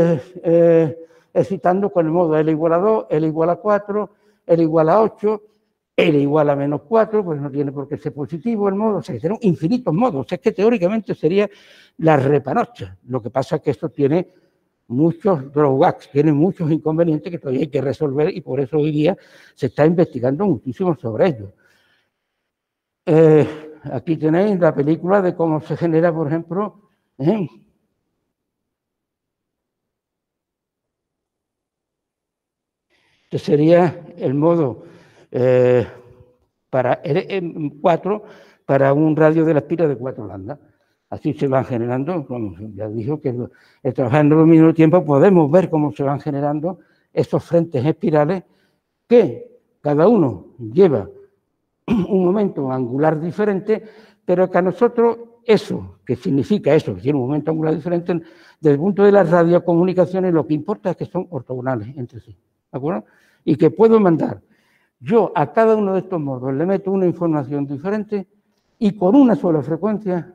excitando con el modo L igual a 2, L igual a 4, L igual a 8, L igual a menos 4, pues no tiene por qué ser positivo el modo, o sea, serán infinitos modos, o sea, es que teóricamente sería la repanocha. Lo que pasa es que esto tiene muchos drawbacks, tiene muchos inconvenientes que todavía hay que resolver, y por eso hoy día se está investigando muchísimo sobre ello. Aquí tenéis la película de cómo se genera, por ejemplo, este sería el modo para 4 para un radio de la espira de 4 lambdas. Así se van generando, como ya dijo, que trabajando al mismo tiempo podemos ver cómo se van generando esos frentes espirales que cada uno lleva un momento angular diferente, pero que a nosotros eso, que significa eso, que tiene un momento angular diferente, desde el punto de las radiocomunicaciones lo que importa es que son ortogonales entre sí, ¿de acuerdo? Y que puedo mandar yo a cada uno de estos modos, le meto una información diferente y con una sola frecuencia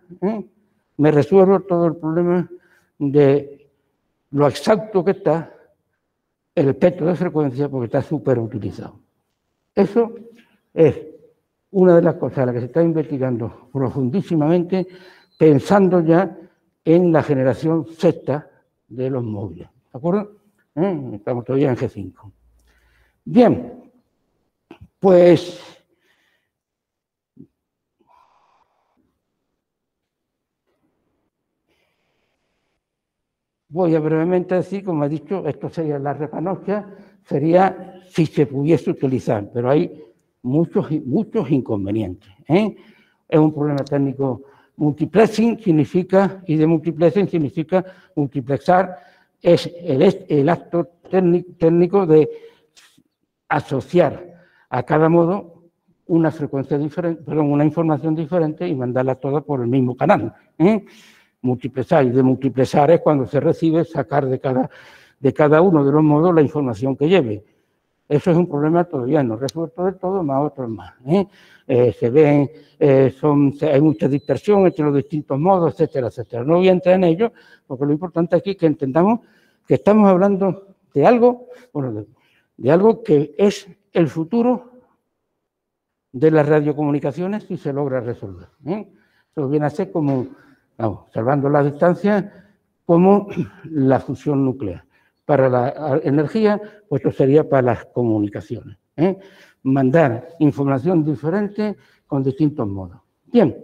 me resuelvo todo el problema de lo exacto que está el espectro de frecuencia, porque está súper utilizado. Eso es una de las cosas a las que se está investigando profundísimamente, pensando ya en la generación sexta de los móviles. ¿De acuerdo? Estamos todavía en G5. Bien, pues voy a brevemente decir, como he dicho, esto sería la red panocha, sería si se pudiese utilizar, pero hay muchos inconvenientes. Es un problema técnico. Multiplexing significa, y de multiplexing significa multiplexar, es el acto técnico de asociar a cada modo una frecuencia diferente, perdón, una información diferente y mandarla toda por el mismo canal. Multiplexar, y de multiplexar es cuando se recibe, sacar de cada uno de los modos la información que lleve. Eso es un problema todavía no resuelto del todo, más otros más. Se ven, hay mucha dispersión entre los distintos modos, etcétera, etcétera. No voy a entrar en ello, porque lo importante aquí es que entendamos que estamos hablando de algo, bueno, de algo que es el futuro de las radiocomunicaciones si se logra resolver. Eso viene a ser como, vamos, salvando la distancia, como la fusión nuclear. Para la energía, pues esto sería para las comunicaciones. Mandar información diferente con distintos modos. Bien.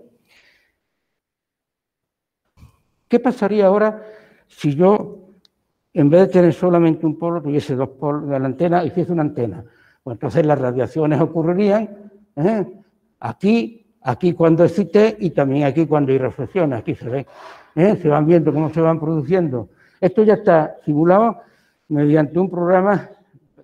¿Qué pasaría ahora si yo, en vez de tener solamente un polo, tuviese dos polos de la antena y hiciese una antena? Pues entonces las radiaciones ocurrirían aquí cuando excité y también aquí cuando hay reflexiones. Aquí se ve, se van viendo cómo se van produciendo. Esto ya está simulado mediante un programa,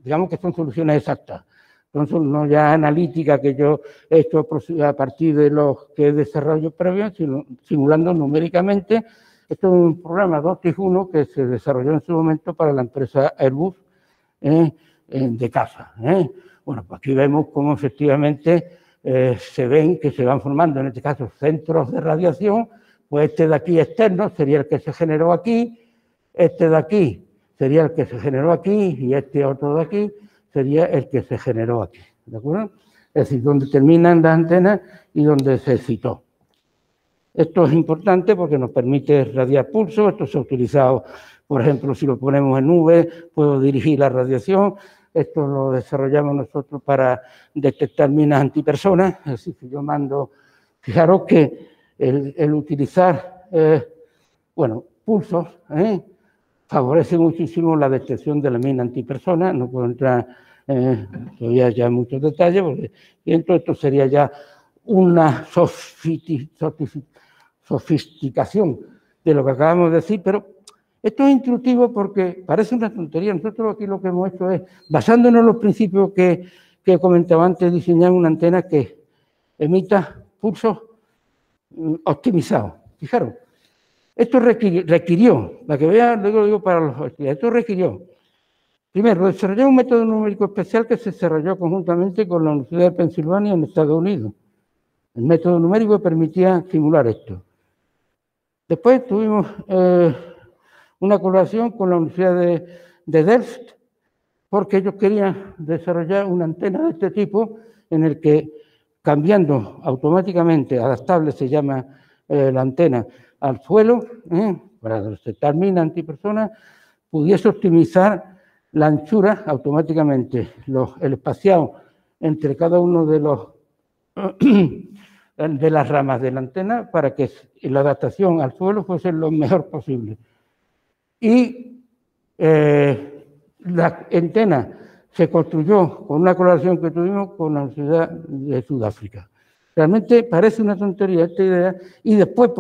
digamos que son soluciones exactas. No ya analítica que yo he hecho a partir de los que desarrollo previos, sino simulando numéricamente. Esto es un programa 2X1 que se desarrolló en su momento para la empresa Airbus de casa. Bueno, pues aquí vemos cómo efectivamente se ven que se van formando, en este caso, centros de radiación. Pues este de aquí externo sería el que se generó aquí, este de aquí sería el que se generó aquí y este otro de aquí sería el que se generó aquí. ¿De acuerdo? Es decir, donde terminan las antenas y donde se excitó. Esto es importante porque nos permite radiar pulso. Esto se ha utilizado, por ejemplo, si lo ponemos en nube, puedo dirigir la radiación. Esto lo desarrollamos nosotros para detectar minas antipersonas. Es decir, si yo mando, fijaros que el utilizar, pulsos, favorece muchísimo la detección de la mina antipersona. No puedo entrar todavía ya en muchos detalles, porque esto sería ya una sofisticación de lo que acabamos de decir, pero esto es intuitivo porque parece una tontería. Nosotros aquí lo que hemos hecho es, basándonos en los principios que he comentado antes, diseñar una antena que emita pulsos optimizados. Fijaros, esto requirió, para que vean, luego digo para los estudiantes, esto requirió, primero, desarrollar un método numérico especial que se desarrolló conjuntamente con la Universidad de Pensilvania en Estados Unidos. El método numérico permitía simular esto. Después tuvimos una colaboración con la Universidad de Delft, porque ellos querían desarrollar una antena de este tipo en el que, cambiando automáticamente, adaptable se llama la antena, al suelo, para detectar minas antipersonas, pudiese optimizar la anchura automáticamente, el espaciado entre cada uno de las ramas de la antena para que la adaptación al suelo fuese lo mejor posible. Y la antena se construyó con una colaboración que tuvimos con la Universidad de Sudáfrica. Realmente parece una tontería esta idea, y después,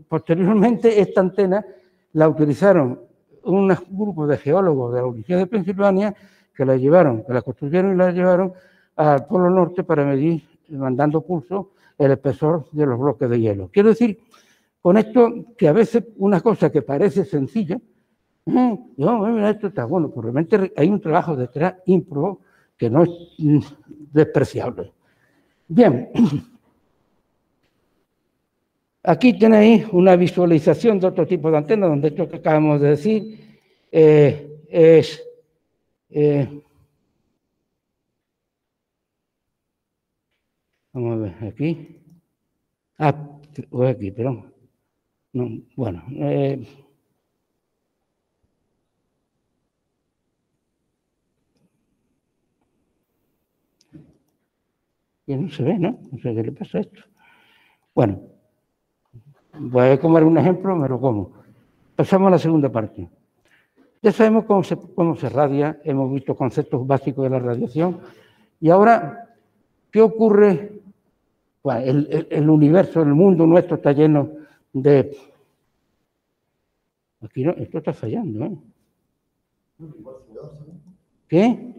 posteriormente, esta antena la utilizaron un grupo de geólogos de la Universidad de Pensilvania que la construyeron y la llevaron al Polo Norte para medir, mandando pulso, el espesor de los bloques de hielo. Quiero decir con esto que a veces una cosa que parece sencilla, mira, esto está bueno, pues realmente hay un trabajo detrás ímprobo que no es despreciable. Bien, aquí tenéis una visualización de otro tipo de antena, donde esto que acabamos de decir es Vamos a ver, aquí. Ah, o aquí, perdón. No, bueno. Que no se ve, ¿no? No sé qué le pasa a esto. Bueno, voy a comer un ejemplo, me lo como. Pasamos a la segunda parte. Ya sabemos cómo se radia, hemos visto conceptos básicos de la radiación. Y ahora, ¿qué ocurre? Bueno, el universo, el mundo nuestro está lleno de... Aquí no, esto está fallando, ¿eh? ¿Qué?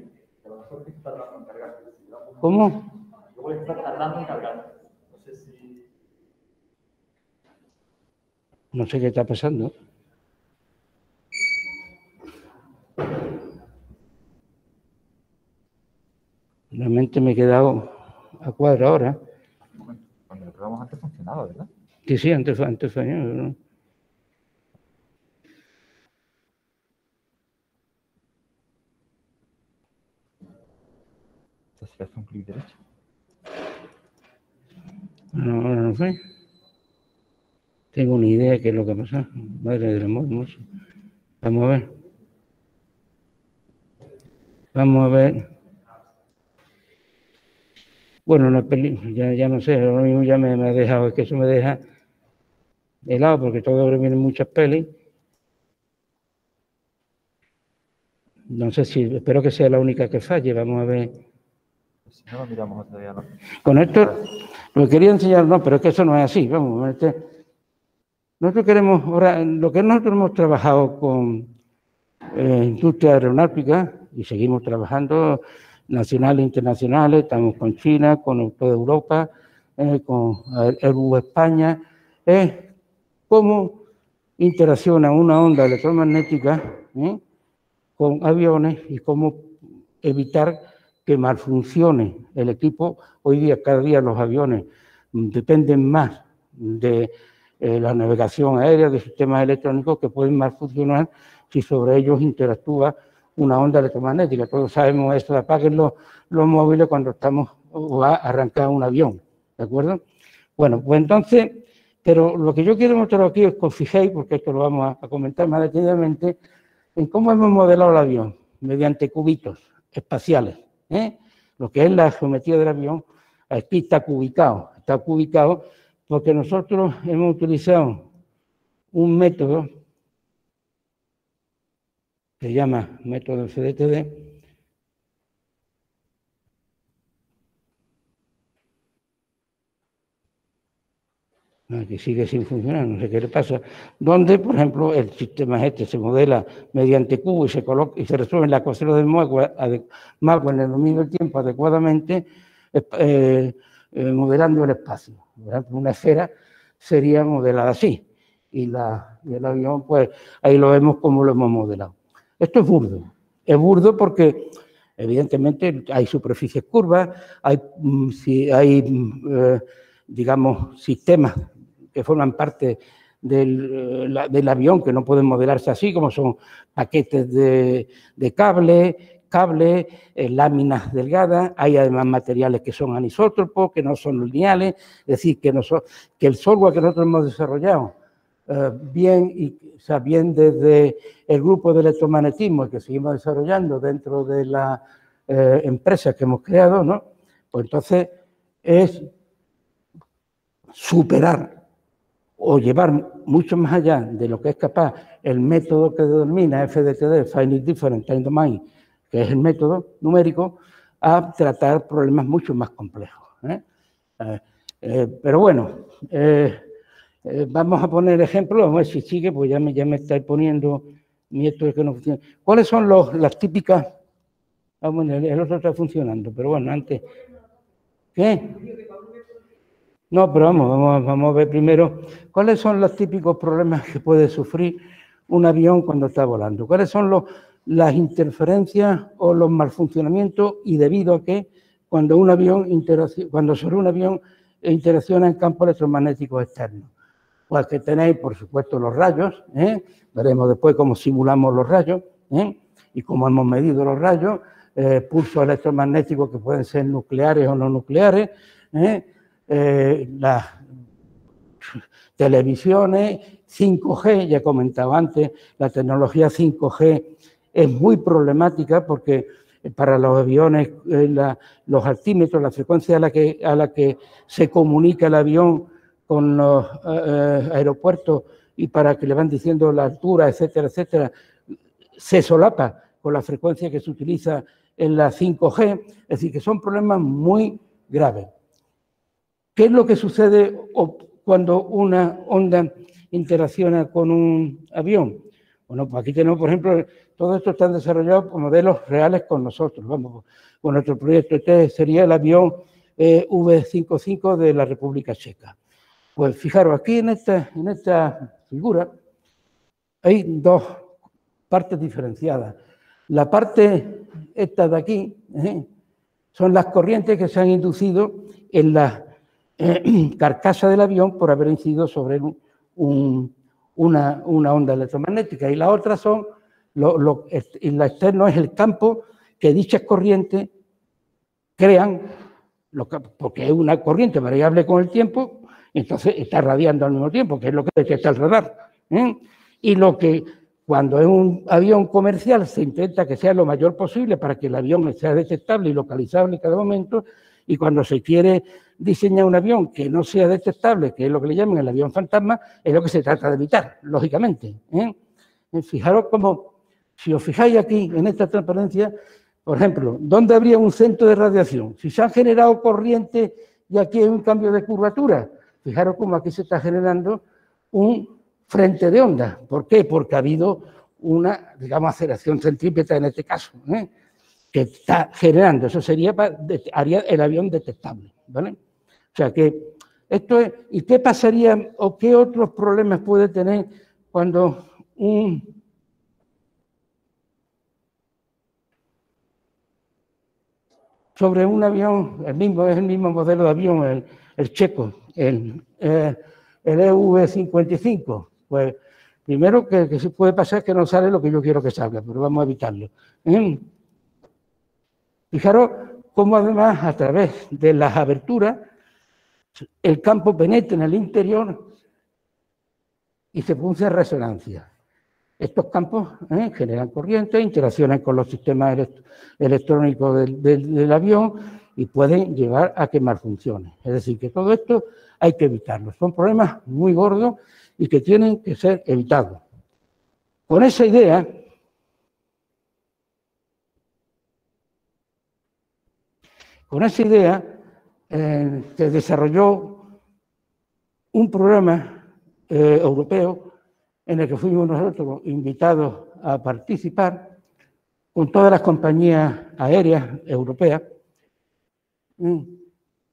¿Cómo? Voy a estar tardando en cargar. No sé si... No sé qué está pasando. Realmente me he quedado a cuadro ahora. Cuando lo probamos antes funcionaba, ¿verdad? Sí, antes falló, ¿no? Entonces le hace un clic derecho. No sé. Tengo una idea de qué es lo que pasa. Madre del amor hermoso. Vamos a ver. Vamos a ver. Bueno, una película, ya no sé, ahora mismo ya me ha dejado, es que eso me deja helado porque todavía vienen muchas pelis. No sé si, espero que sea la única que falle, vamos a ver. Si no, lo miramos otra vez. Con esto, lo que quería enseñar, no, pero es que eso no es así, vamos. Nosotros queremos, ahora, lo que nosotros hemos trabajado con industria aeronáutica y seguimos trabajando nacionales e internacionales, estamos con China, con toda Europa, con Airbus España, es cómo interacciona una onda electromagnética con aviones y cómo evitar que malfuncione el equipo. Hoy día, cada día los aviones dependen más de la navegación aérea, de sistemas electrónicos que pueden mal funcionar si sobre ellos interactúa una onda electromagnética. Todos sabemos esto de apaguen los móviles cuando estamos o va a arrancar un avión, ¿de acuerdo? Bueno, pues entonces, pero lo que yo quiero mostrar aquí es que os fijéis, porque esto lo vamos a comentar más detenidamente, en cómo hemos modelado el avión mediante cubitos espaciales. Lo que es la geometría del avión, aquí está cubicado porque nosotros hemos utilizado un método que se llama método FDTD, que sigue sin funcionar, no sé qué le pasa, donde, por ejemplo, el sistema este se modela mediante cubo y se resuelven las ecuaciones de Maxwell en el dominio del tiempo adecuadamente, modelando el espacio. Por ejemplo, una esfera sería modelada así, y el avión, pues, ahí lo vemos como lo hemos modelado. Esto es burdo porque, evidentemente, hay superficies curvas, digamos, sistemas que forman parte del avión, que no pueden modelarse así, como son paquetes de cable, láminas delgadas. Hay además materiales que son anisótropos, que no son lineales, es decir, que el software que nosotros hemos desarrollado, bien desde el grupo de electromagnetismo que seguimos desarrollando dentro de la empresa que hemos creado, ¿no? Pues entonces es superar o llevar mucho más allá de lo que es capaz el método que denomina FDTD, Finite Difference Time Domain, que es el método numérico, a tratar problemas mucho más complejos. Pero bueno, vamos a poner ejemplos, vamos a ver si sigue, pues ya me estáis poniendo mi esto de que no funciona. ¿Cuáles son las típicas? Ah, bueno, el otro está funcionando, pero bueno, antes... ¿Qué? No, pero vamos a ver primero cuáles son los típicos problemas que puede sufrir un avión cuando está volando. ¿Cuáles son las interferencias o los malfuncionamientos y debido a qué cuando sobre un avión interacciona en campos electromagnéticos externos? Pues que tenéis, por supuesto, los rayos, veremos después cómo simulamos los rayos y cómo hemos medido los rayos, pulsos electromagnéticos que pueden ser nucleares o no nucleares, las televisiones, 5G, ya he comentado antes, la tecnología 5G es muy problemática porque para los aviones, los altímetros, la frecuencia a la que se comunica el avión con los aeropuertos y para que le van diciendo la altura, etcétera, etcétera, se solapa con la frecuencia que se utiliza en la 5G, es decir, que son problemas muy graves. ¿Qué es lo que sucede cuando una onda interacciona con un avión? Bueno, pues aquí tenemos, por ejemplo, todo esto está desarrollado por modelos reales con nosotros, vamos, con nuestro proyecto. Este sería el avión V55 de la República Checa. Pues fijaros, aquí en esta figura hay dos partes diferenciadas. La parte esta de aquí son las corrientes que se han inducido en la carcasa del avión por haber incidido sobre una onda electromagnética. Y la otra son, lo externo es el campo que dichas corrientes crean, porque es una corriente variable con el tiempo, entonces está radiando al mismo tiempo, que es lo que detecta el radar. Y lo que cuando es un avión comercial se intenta que sea lo mayor posible para que el avión sea detectable y localizable en cada momento, y cuando se quiere diseñar un avión que no sea detectable, que es lo que le llaman el avión fantasma, es lo que se trata de evitar, lógicamente. Fijaros cómo, si os fijáis aquí en esta transparencia, por ejemplo, ¿dónde habría un centro de radiación? Si se han generado corrientes y aquí hay un cambio de curvatura, fijaros cómo aquí se está generando un frente de onda. ¿Por qué? Porque ha habido una, digamos, aceleración centrípeta en este caso, que está generando. Eso haría el avión detectable, ¿vale? O sea que esto es. ¿Y qué pasaría o qué otros problemas puede tener cuando sobre un avión, es el mismo modelo de avión, el checo, el EV55? Pues primero que se puede pasar es que no sale lo que yo quiero que salga, pero vamos a evitarlo. Fijaros cómo además a través de las aberturas el campo penetra en el interior y se produce resonancia. Estos campos generan corriente, interaccionan con los sistemas electrónicos del avión y pueden llevar a que malfuncione. Es decir, que todo esto hay que evitarlo. Son problemas muy gordos y que tienen que ser evitados. Con esa idea, se desarrolló un programa europeo en el que fuimos nosotros invitados a participar con todas las compañías aéreas europeas,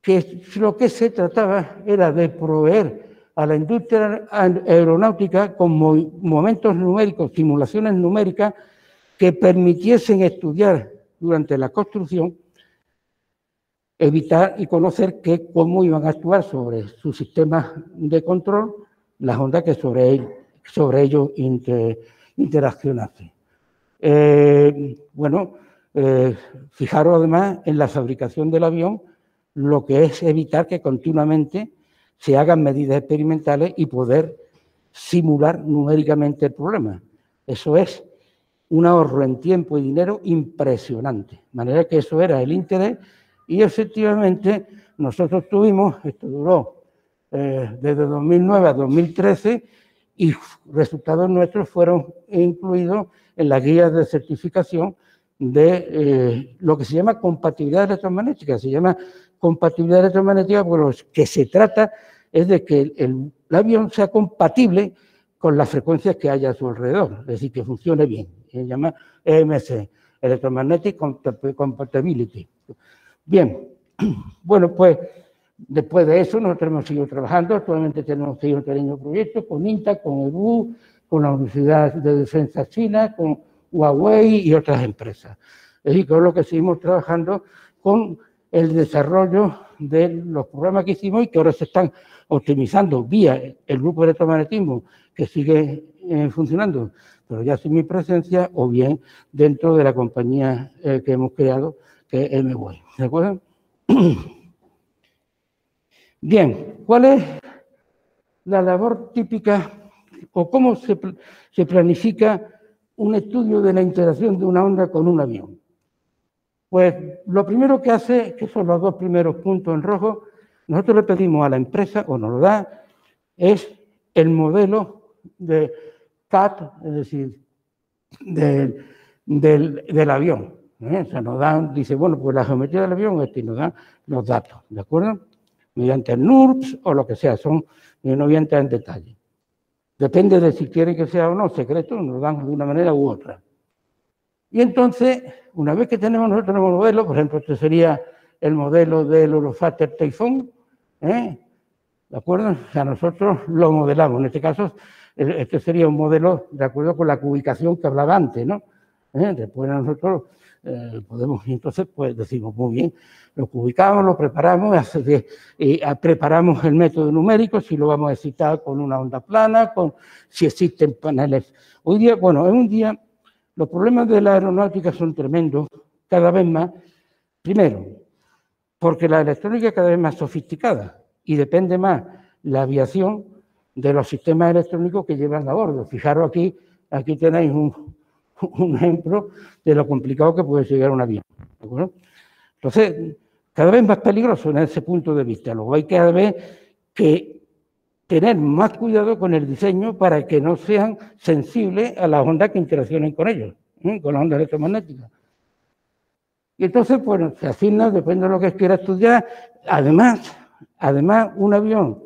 que lo que se trataba era de proveer a la industria aeronáutica con momentos numéricos, simulaciones numéricas que permitiesen estudiar durante la construcción, evitar y conocer cómo iban a actuar sobre sus sistemas de control las ondas que sobre ellos interaccionasen. Fijaros además en la fabricación del avión lo que es evitar que continuamente se hagan medidas experimentales y poder simular numéricamente el problema. Eso es un ahorro en tiempo y dinero impresionante. De manera que eso era el interés y efectivamente nosotros tuvimos, esto duró desde 2009 a 2013 y resultados nuestros fueron incluidos en las guías de certificación de lo que se llama compatibilidad electromagnética. Se llama compatibilidad electromagnética porque lo que se trata es de que el avión sea compatible con las frecuencias que haya a su alrededor, es decir, que funcione bien. Se llama EMC, Electromagnetic Compatibility. Bien, bueno, pues después de eso nosotros hemos seguido trabajando. Actualmente tenemos un pequeño proyecto con INTA, con EBU, con la Universidad de Defensa China, con Huawei y otras empresas. Es decir, con lo que seguimos trabajando con el desarrollo de los programas que hicimos y que ahora se están optimizando vía el grupo de electromagnetismo que sigue funcionando, pero ya sin mi presencia, o bien dentro de la compañía que hemos creado, que es MWay. ¿De acuerdo? Bien, ¿cuál es la labor típica o cómo se planifica un estudio de la interacción de una onda con un avión? Pues lo primero que hace, que son los dos primeros puntos en rojo, nosotros le pedimos a la empresa, o nos lo da, es el modelo de CAD, es decir, del avión. O sea, nos dan, dice, bueno, pues la geometría del avión es y nos dan los datos, ¿de acuerdo? Mediante el NURBS o lo que sea, no voy a entrar en detalle. Depende de si quieren que sea o no secreto, nos lo dan de una manera u otra. Y entonces, una vez que nosotros tenemos modelos, por ejemplo, este sería el modelo del Eurofighter Typhoon, ¿de acuerdo? O sea, nosotros lo modelamos. En este caso, este sería un modelo de acuerdo con la cubicación que hablaba antes, ¿no? Después nosotros podemos, entonces, pues decimos, muy bien, lo cubicamos, lo preparamos, preparamos el método numérico, si lo vamos a excitar con una onda plana, si existen paneles. Hoy día, bueno, en un día, los problemas de la aeronáutica son tremendos, cada vez más. Primero, porque la electrónica es cada vez más sofisticada y depende más la aviación de los sistemas electrónicos que llevan a bordo. Fijaros aquí tenéis un ejemplo de lo complicado que puede llegar un avión. ¿De acuerdo? Entonces, cada vez más peligroso en ese punto de vista. Luego hay cada vez que tener más cuidado con el diseño para que no sean sensibles a las ondas que interaccionen con ellos, con las ondas electromagnéticas. Y entonces, bueno, se asigna, depende de lo que quiera estudiar. Además, un avión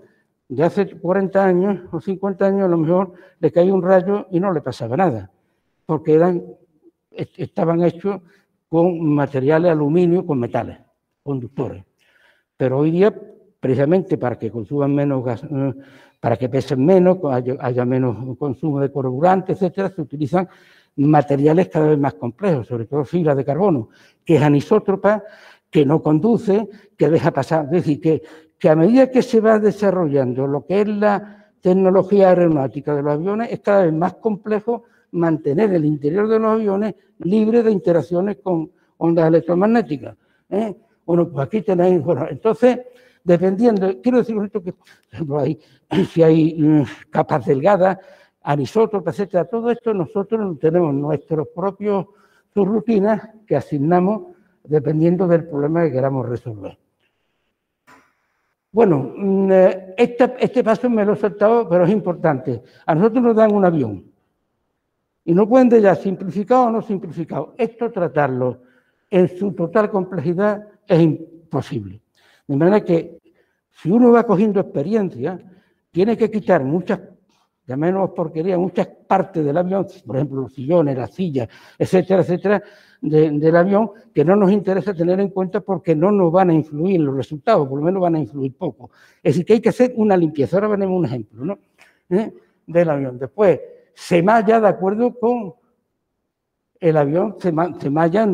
de hace 40 años o 50 años, a lo mejor le caía un rayo y no le pasaba nada, porque estaban hechos con materiales aluminio, con metales conductores. Pero hoy día, precisamente para que consuman menos gas, para que pesen menos, haya menos consumo de carburantes, etcétera, se utilizan materiales cada vez más complejos, sobre todo fibra de carbono, que es anisótropa, que no conduce, que deja pasar. Es decir, que a medida que se va desarrollando lo que es la tecnología aeronáutica de los aviones, es cada vez más complejo mantener el interior de los aviones libre de interacciones con ondas electromagnéticas. Bueno, pues aquí tenéis, bueno, entonces, dependiendo, quiero decir esto que, por ejemplo, si hay capas delgadas, anisótropas, etcétera, todo esto nosotros tenemos nuestros propios subrutinas que asignamos dependiendo del problema que queramos resolver. Bueno, este paso me lo he saltado, pero es importante. A nosotros nos dan un avión y no pueden de ya simplificado o no simplificado. Esto tratarlo en su total complejidad es imposible. De manera que si uno va cogiendo experiencia, tiene que quitar muchas, llamémoslo porquería, muchas partes del avión, por ejemplo, los sillones, las sillas, etcétera, etcétera, del avión, que no nos interesa tener en cuenta porque no nos van a influir en los resultados, por lo menos van a influir poco. Es decir, que hay que hacer una limpieza. Ahora veremos un ejemplo, ¿no? Del avión. Después, se malla de acuerdo con el avión, se malla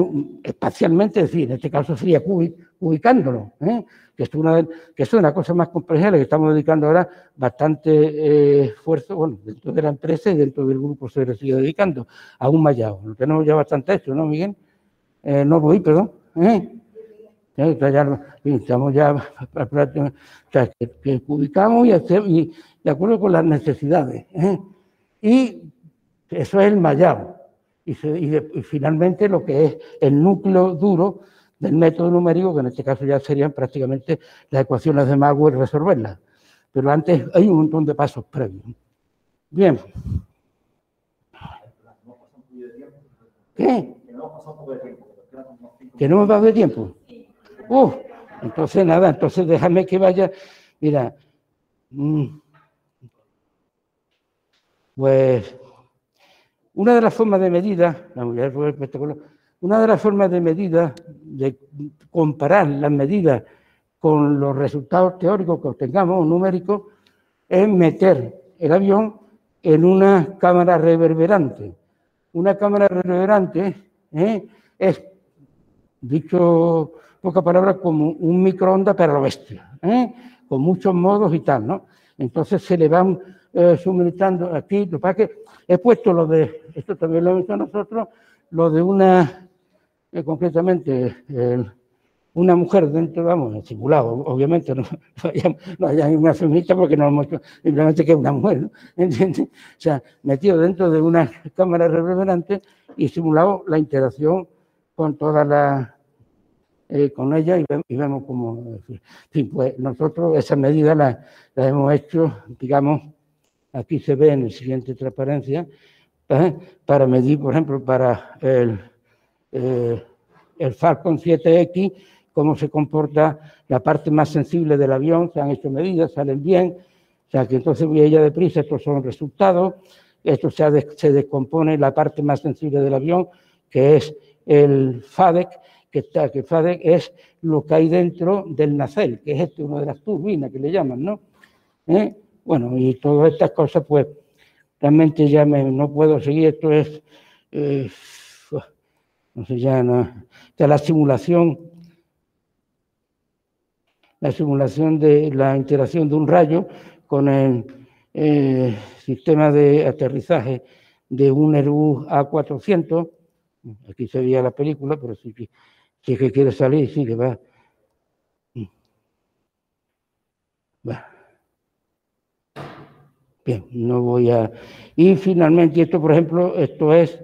espacialmente, es decir, en este caso sería ubicándolo, que es una cosa más compleja a la que estamos dedicando ahora bastante esfuerzo, bueno, dentro de la empresa y dentro del grupo se sigue dedicando a un mallado. Lo tenemos ya bastante hecho, ¿no, Miguel? No voy, perdón. Estamos ya, o sea, que ubicamos y de acuerdo con las necesidades. Y eso es el mallado. Y finalmente lo que es el núcleo duro del método numérico, que en este caso ya serían prácticamente las ecuaciones de Maxwell, resolverlas. Pero antes hay un montón de pasos previos. Bien. ¿Qué? ¿Que no hemos dado de tiempo? Entonces nada, entonces déjame que vaya. Mira, pues una de las formas de medida, de comparar las medidas con los resultados teóricos que obtengamos o numéricos es meter el avión en una cámara reverberante. Una cámara reverberante es, dicho pocas palabras, como un microondas para la bestia, con muchos modos y tal, ¿no? Entonces se le van suministrando aquí, lo que pasa es que he puesto lo de, esto también lo hemos hecho nosotros, lo de una, concretamente una mujer dentro, vamos, simulado, obviamente, no haya una feminista porque no hemos hecho, simplemente que es una mujer, ¿no? ¿Entiendes? O sea, metido dentro de una cámara reverberante y simulado la interacción con todas las, con ella y vemos cómo, en fin, pues nosotros esa medida la hemos hecho, digamos, aquí se ve en la siguiente transparencia, para medir, por ejemplo, para el Falcon 7X, cómo se comporta la parte más sensible del avión, se han hecho medidas, salen bien, o sea que entonces voy a ella deprisa, estos son resultados, esto se descompone la parte más sensible del avión, que es el FADEC, que FADEC es lo que hay dentro del nacelle, que es una de las turbinas que le llaman, ¿no? Bueno, y todas estas cosas, pues, realmente ya no puedo seguir, esto es, no sé, ya no, la simulación de la interacción de un rayo con el sistema de aterrizaje de un Airbus A400, aquí se veía la película, pero sí es que quiere salir, sí que va. Bien, no voy a... Y finalmente, esto, por ejemplo, esto es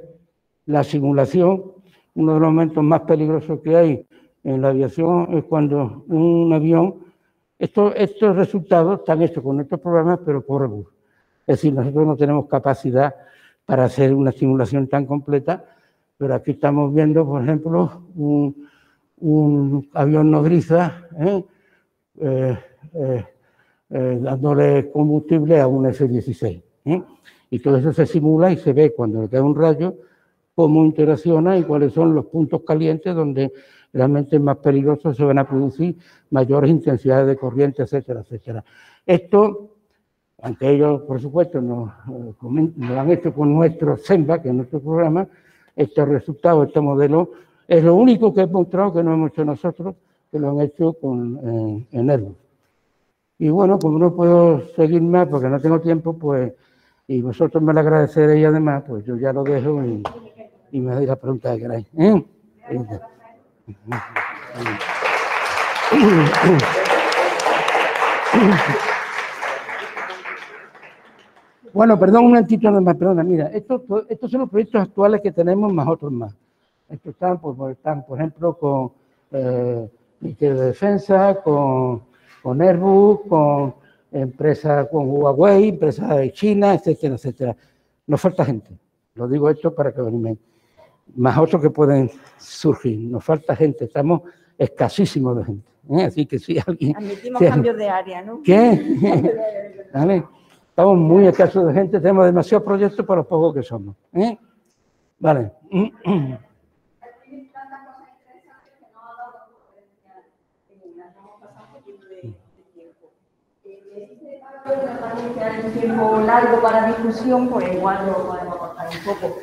la simulación. Uno de los momentos más peligrosos que hay en la aviación es cuando un avión... Estos resultados están hechos con estos programas, pero por Airbus. Es decir, nosotros no tenemos capacidad para hacer una simulación tan completa, pero aquí estamos viendo, por ejemplo, un avión nodriza, dándole combustible a un F-16. Y todo eso se simula y se ve cuando le cae un rayo cómo interacciona y cuáles son los puntos calientes donde realmente es más peligroso, se van a producir mayores intensidades de corriente, etcétera, etcétera. Esto, aunque ellos, por supuesto, lo han hecho con nuestro SEMBA, que es nuestro programa, este resultado, este modelo, es lo único que he mostrado que no hemos hecho nosotros, que lo han hecho en Airbus. Y bueno, como no puedo seguir más porque no tengo tiempo, pues, y vosotros me lo agradeceréis además, pues yo ya lo dejo y me doy la pregunta que queráis. Bueno, perdón, un momentito más, perdona, mira, estos son los proyectos actuales que tenemos más otros más. Estos están, por ejemplo, con Ministerio de Defensa, con Airbus, con empresas, con Huawei, empresas de China, etcétera, etcétera. Nos falta gente. Lo digo esto para que veáis. Más otros que pueden surgir. Nos falta gente. Estamos escasísimos de gente. Así que si alguien... Admitimos cambios de área, ¿no? ¿Qué? ¿Vale? Estamos muy escasos de gente. Tenemos demasiados proyectos para los pocos que somos. Vale. Un tiempo largo para discusión, pues igual lo podemos cortar un poco.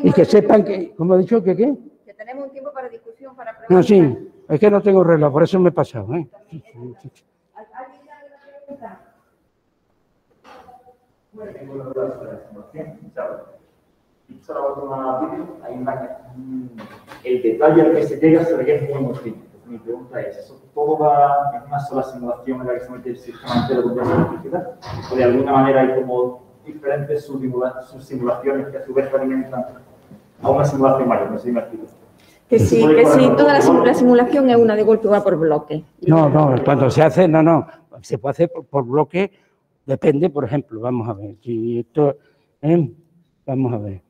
Y que sepan que, como he dicho, que qué. Que tenemos un tiempo para discusión, para preguntar. No, sí, es que no tengo reloj, por eso me he pasado. ¿Alguien tiene alguna pregunta? Tengo una duda sobre la simulación. Visto la última vídeo, hay el detalle al que se llega se ve muy fino. Mi pregunta es, ¿eso todo va en una sola simulación en la que se mete el sistema entero de electricidad? ¿O de alguna manera hay como diferentes subsimulaciones que a su vez alimentan a una simulación mayor? No sé si me explico. Que sí, toda la simulación es una de golpe, va por bloque. No, cuando se hace, se puede hacer por bloque, depende, por ejemplo, vamos a ver, si esto, vamos a ver.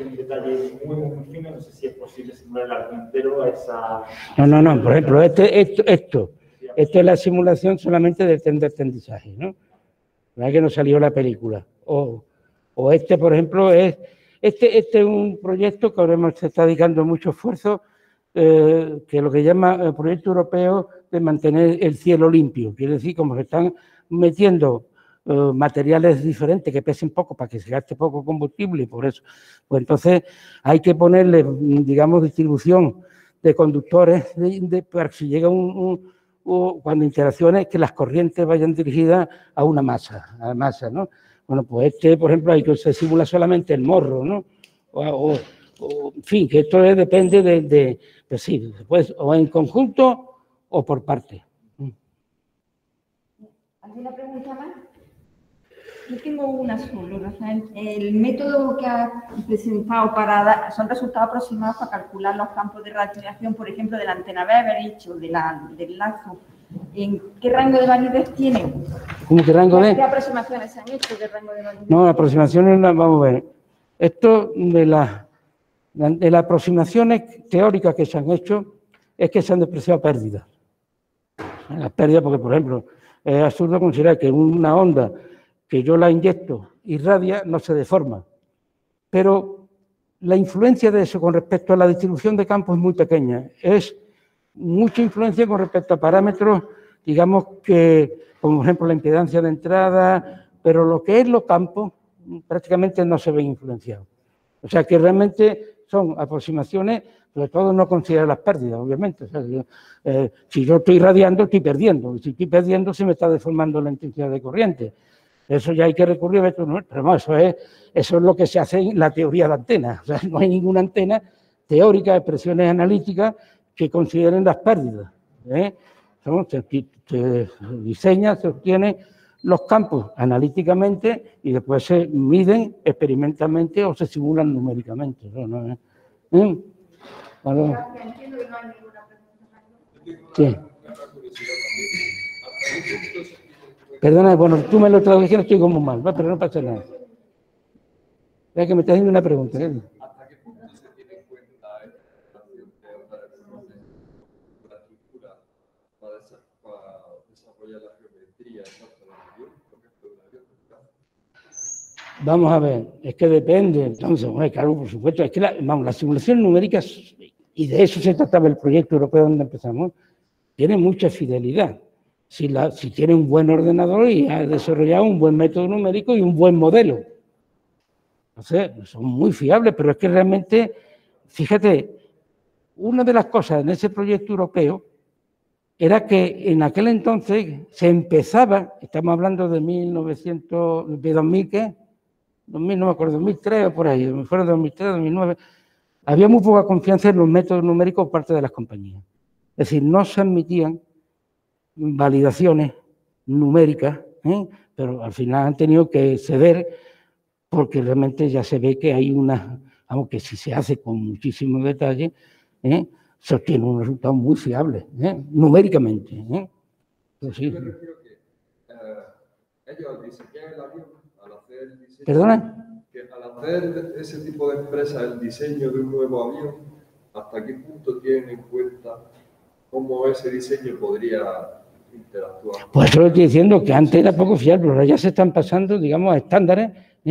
Un detalle muy fino, no sé si es posible simular el arco entero a esa... No, por ejemplo, esto es la simulación solamente del tren de aterrizaje, ¿no? ¿Verdad que no salió la película? O este, por ejemplo, es un proyecto que ahora se está dedicando mucho esfuerzo, que es lo que llama el proyecto europeo de mantener el cielo limpio. Quiere decir, como se están metiendo materiales diferentes que pesen poco para que se gaste poco combustible y por eso, pues entonces hay que ponerle, digamos, distribución de conductores para que si llega cuando interacciones que las corrientes vayan dirigidas a una masa, ¿no? Bueno, pues por ejemplo, hay que se simula solamente el morro, ¿no? en fin, que esto depende de sí, pues, o en conjunto o por parte. ¿Alguna pregunta más? Yo tengo una solo, Rafael. El método que has presentado son resultados aproximados para calcular los campos de radiación, por ejemplo, de la antena Beveridge o del lazo. ¿En qué rango de validez tienen? ¿Cómo qué rango de? ¿Qué aproximaciones se han hecho de rango de validez? No, aproximaciones, vamos a ver. Esto de las aproximaciones teóricas que se han hecho es que se han despreciado pérdidas. Las pérdidas, porque, por ejemplo, es absurdo considerar que una onda que yo la inyecto irradia no se deforma. Pero la influencia de eso con respecto a la distribución de campos es muy pequeña. Es mucha influencia con respecto a parámetros, digamos que, como por ejemplo la impedancia de entrada, pero lo que es los campos prácticamente no se ven influenciados. O sea que realmente son aproximaciones, sobre todo no considerar las pérdidas, obviamente. O sea, si yo estoy irradiando, estoy perdiendo. Y si estoy perdiendo, se me está deformando la intensidad de corriente. Eso ya hay que recurrir a métodos, pero no, eso es lo que se hace en la teoría de antenas. O sea, no hay ninguna antena teórica de expresiones analíticas que consideren las pérdidas. Se diseña, se obtiene los campos analíticamente y después se miden experimentalmente o se simulan numéricamente. Sí. Perdona, bueno, tú me lo tradujeron, estoy como mal, pero no pasa nada. Es que me estás haciendo una pregunta. ¿Hasta qué punto se tiene en cuenta esta estructura para desarrollar la geometría exacta del avión, por ejemplo, del avión? Vamos a ver, es que depende. Entonces, bueno, claro, por supuesto, es que las simulaciones numéricas, y de eso se trataba el proyecto europeo donde empezamos, tiene mucha fidelidad. Si tiene un buen ordenador y ha desarrollado un buen método numérico y un buen modelo. Entonces, son muy fiables, pero es que realmente, fíjate, una de las cosas en ese proyecto europeo era que en aquel entonces se empezaba, estamos hablando de 2000, ¿qué? 2000, no me acuerdo, 2003 o por ahí, fueron 2003, 2009, había muy poca confianza en los métodos numéricos por parte de las compañías. Es decir, no se admitían validaciones numéricas, pero al final han tenido que ceder porque realmente ya se ve que hay aunque si se hace con muchísimo detalle, se obtiene un resultado muy fiable, numéricamente. Pues sí. Yo me refiero que ellos al diseñar el avión, al hacer el diseño... ¿Perdona? Que al hacer ese tipo de empresa el diseño de un nuevo avión, ¿hasta qué punto tienen en cuenta cómo ese diseño podría interactuar? Pues eso lo estoy diciendo, que antes era poco fiable, pero ahora ya se están pasando, digamos, a estándares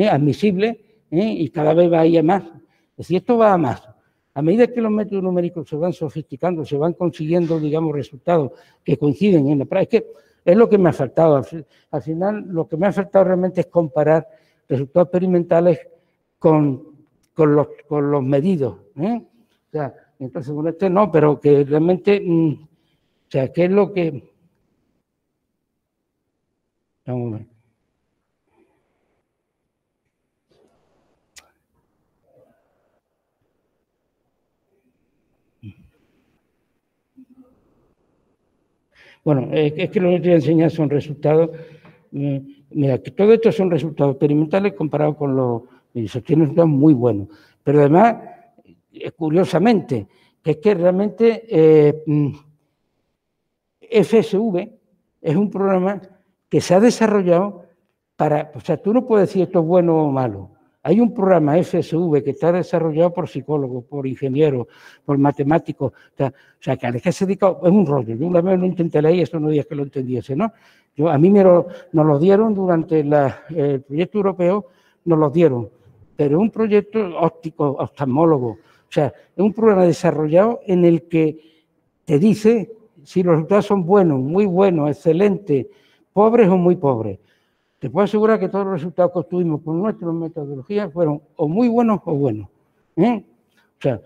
admisibles y cada vez va a ir a más. Es decir, esto va a más. A medida que los métodos numéricos se van sofisticando, se van consiguiendo, digamos, resultados que coinciden en la práctica. Es que es lo que me ha faltado. Al final, lo que me ha faltado realmente es comparar resultados experimentales con los medidos. O sea, entonces, con este no, pero que realmente, o sea, ¿qué es lo que...? Vamos a ver. Bueno, es que lo que te voy a enseñar son resultados, mira, que todo esto son resultados experimentales comparados con los, y se obtienen resultados muy buenos. Pero además, curiosamente, que es que realmente FSV es un programa que se ha desarrollado para, o sea, tú no puedes decir esto es bueno o malo. Hay un programa FSV que está desarrollado por psicólogos, por ingenieros, por matemáticos. O sea, que al que se dedica, es un rollo. Yo una vez lo intenté leer y eso no días que lo entendiese, ¿no? A mí nos lo dieron durante el proyecto europeo, nos lo dieron. Pero es un proyecto óptico, oftalmólogo. O sea, es un programa desarrollado en el que te dice si los resultados son buenos, muy buenos, excelentes, pobres o muy pobres. Te puedo asegurar que todos los resultados que obtuvimos con nuestras metodologías fueron o muy buenos o buenos. O sea,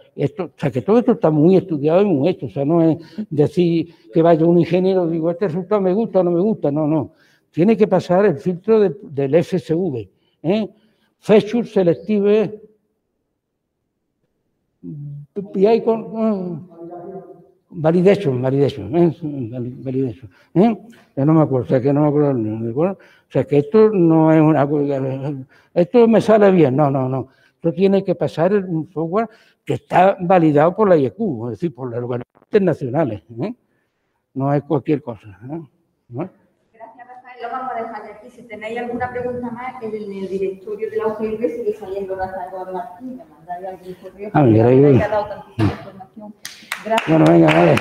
que todo esto está muy estudiado y muy hecho. O sea, no es decir que vaya un ingeniero y digo, este resultado me gusta o no me gusta. No, no. Tiene que pasar el filtro del FSV. Feature Selective PI con validation. Ya no me acuerdo, o sea, que no me acuerdo, o sea, que esto no es una... Esto me sale bien, no. Esto tiene que pasar un software que está validado por la IEQ, es decir, por las organizaciones internacionales. No es cualquier cosa. ¿No? Gracias, Rafael. Lo vamos a dejar aquí. Si tenéis alguna pregunta más, en el directorio de la UGV sigue saliendo Rafael Martín. Me mandáis algún correo. Mira, que haya dado tantísima información. Gracias. Bueno, venga, vale.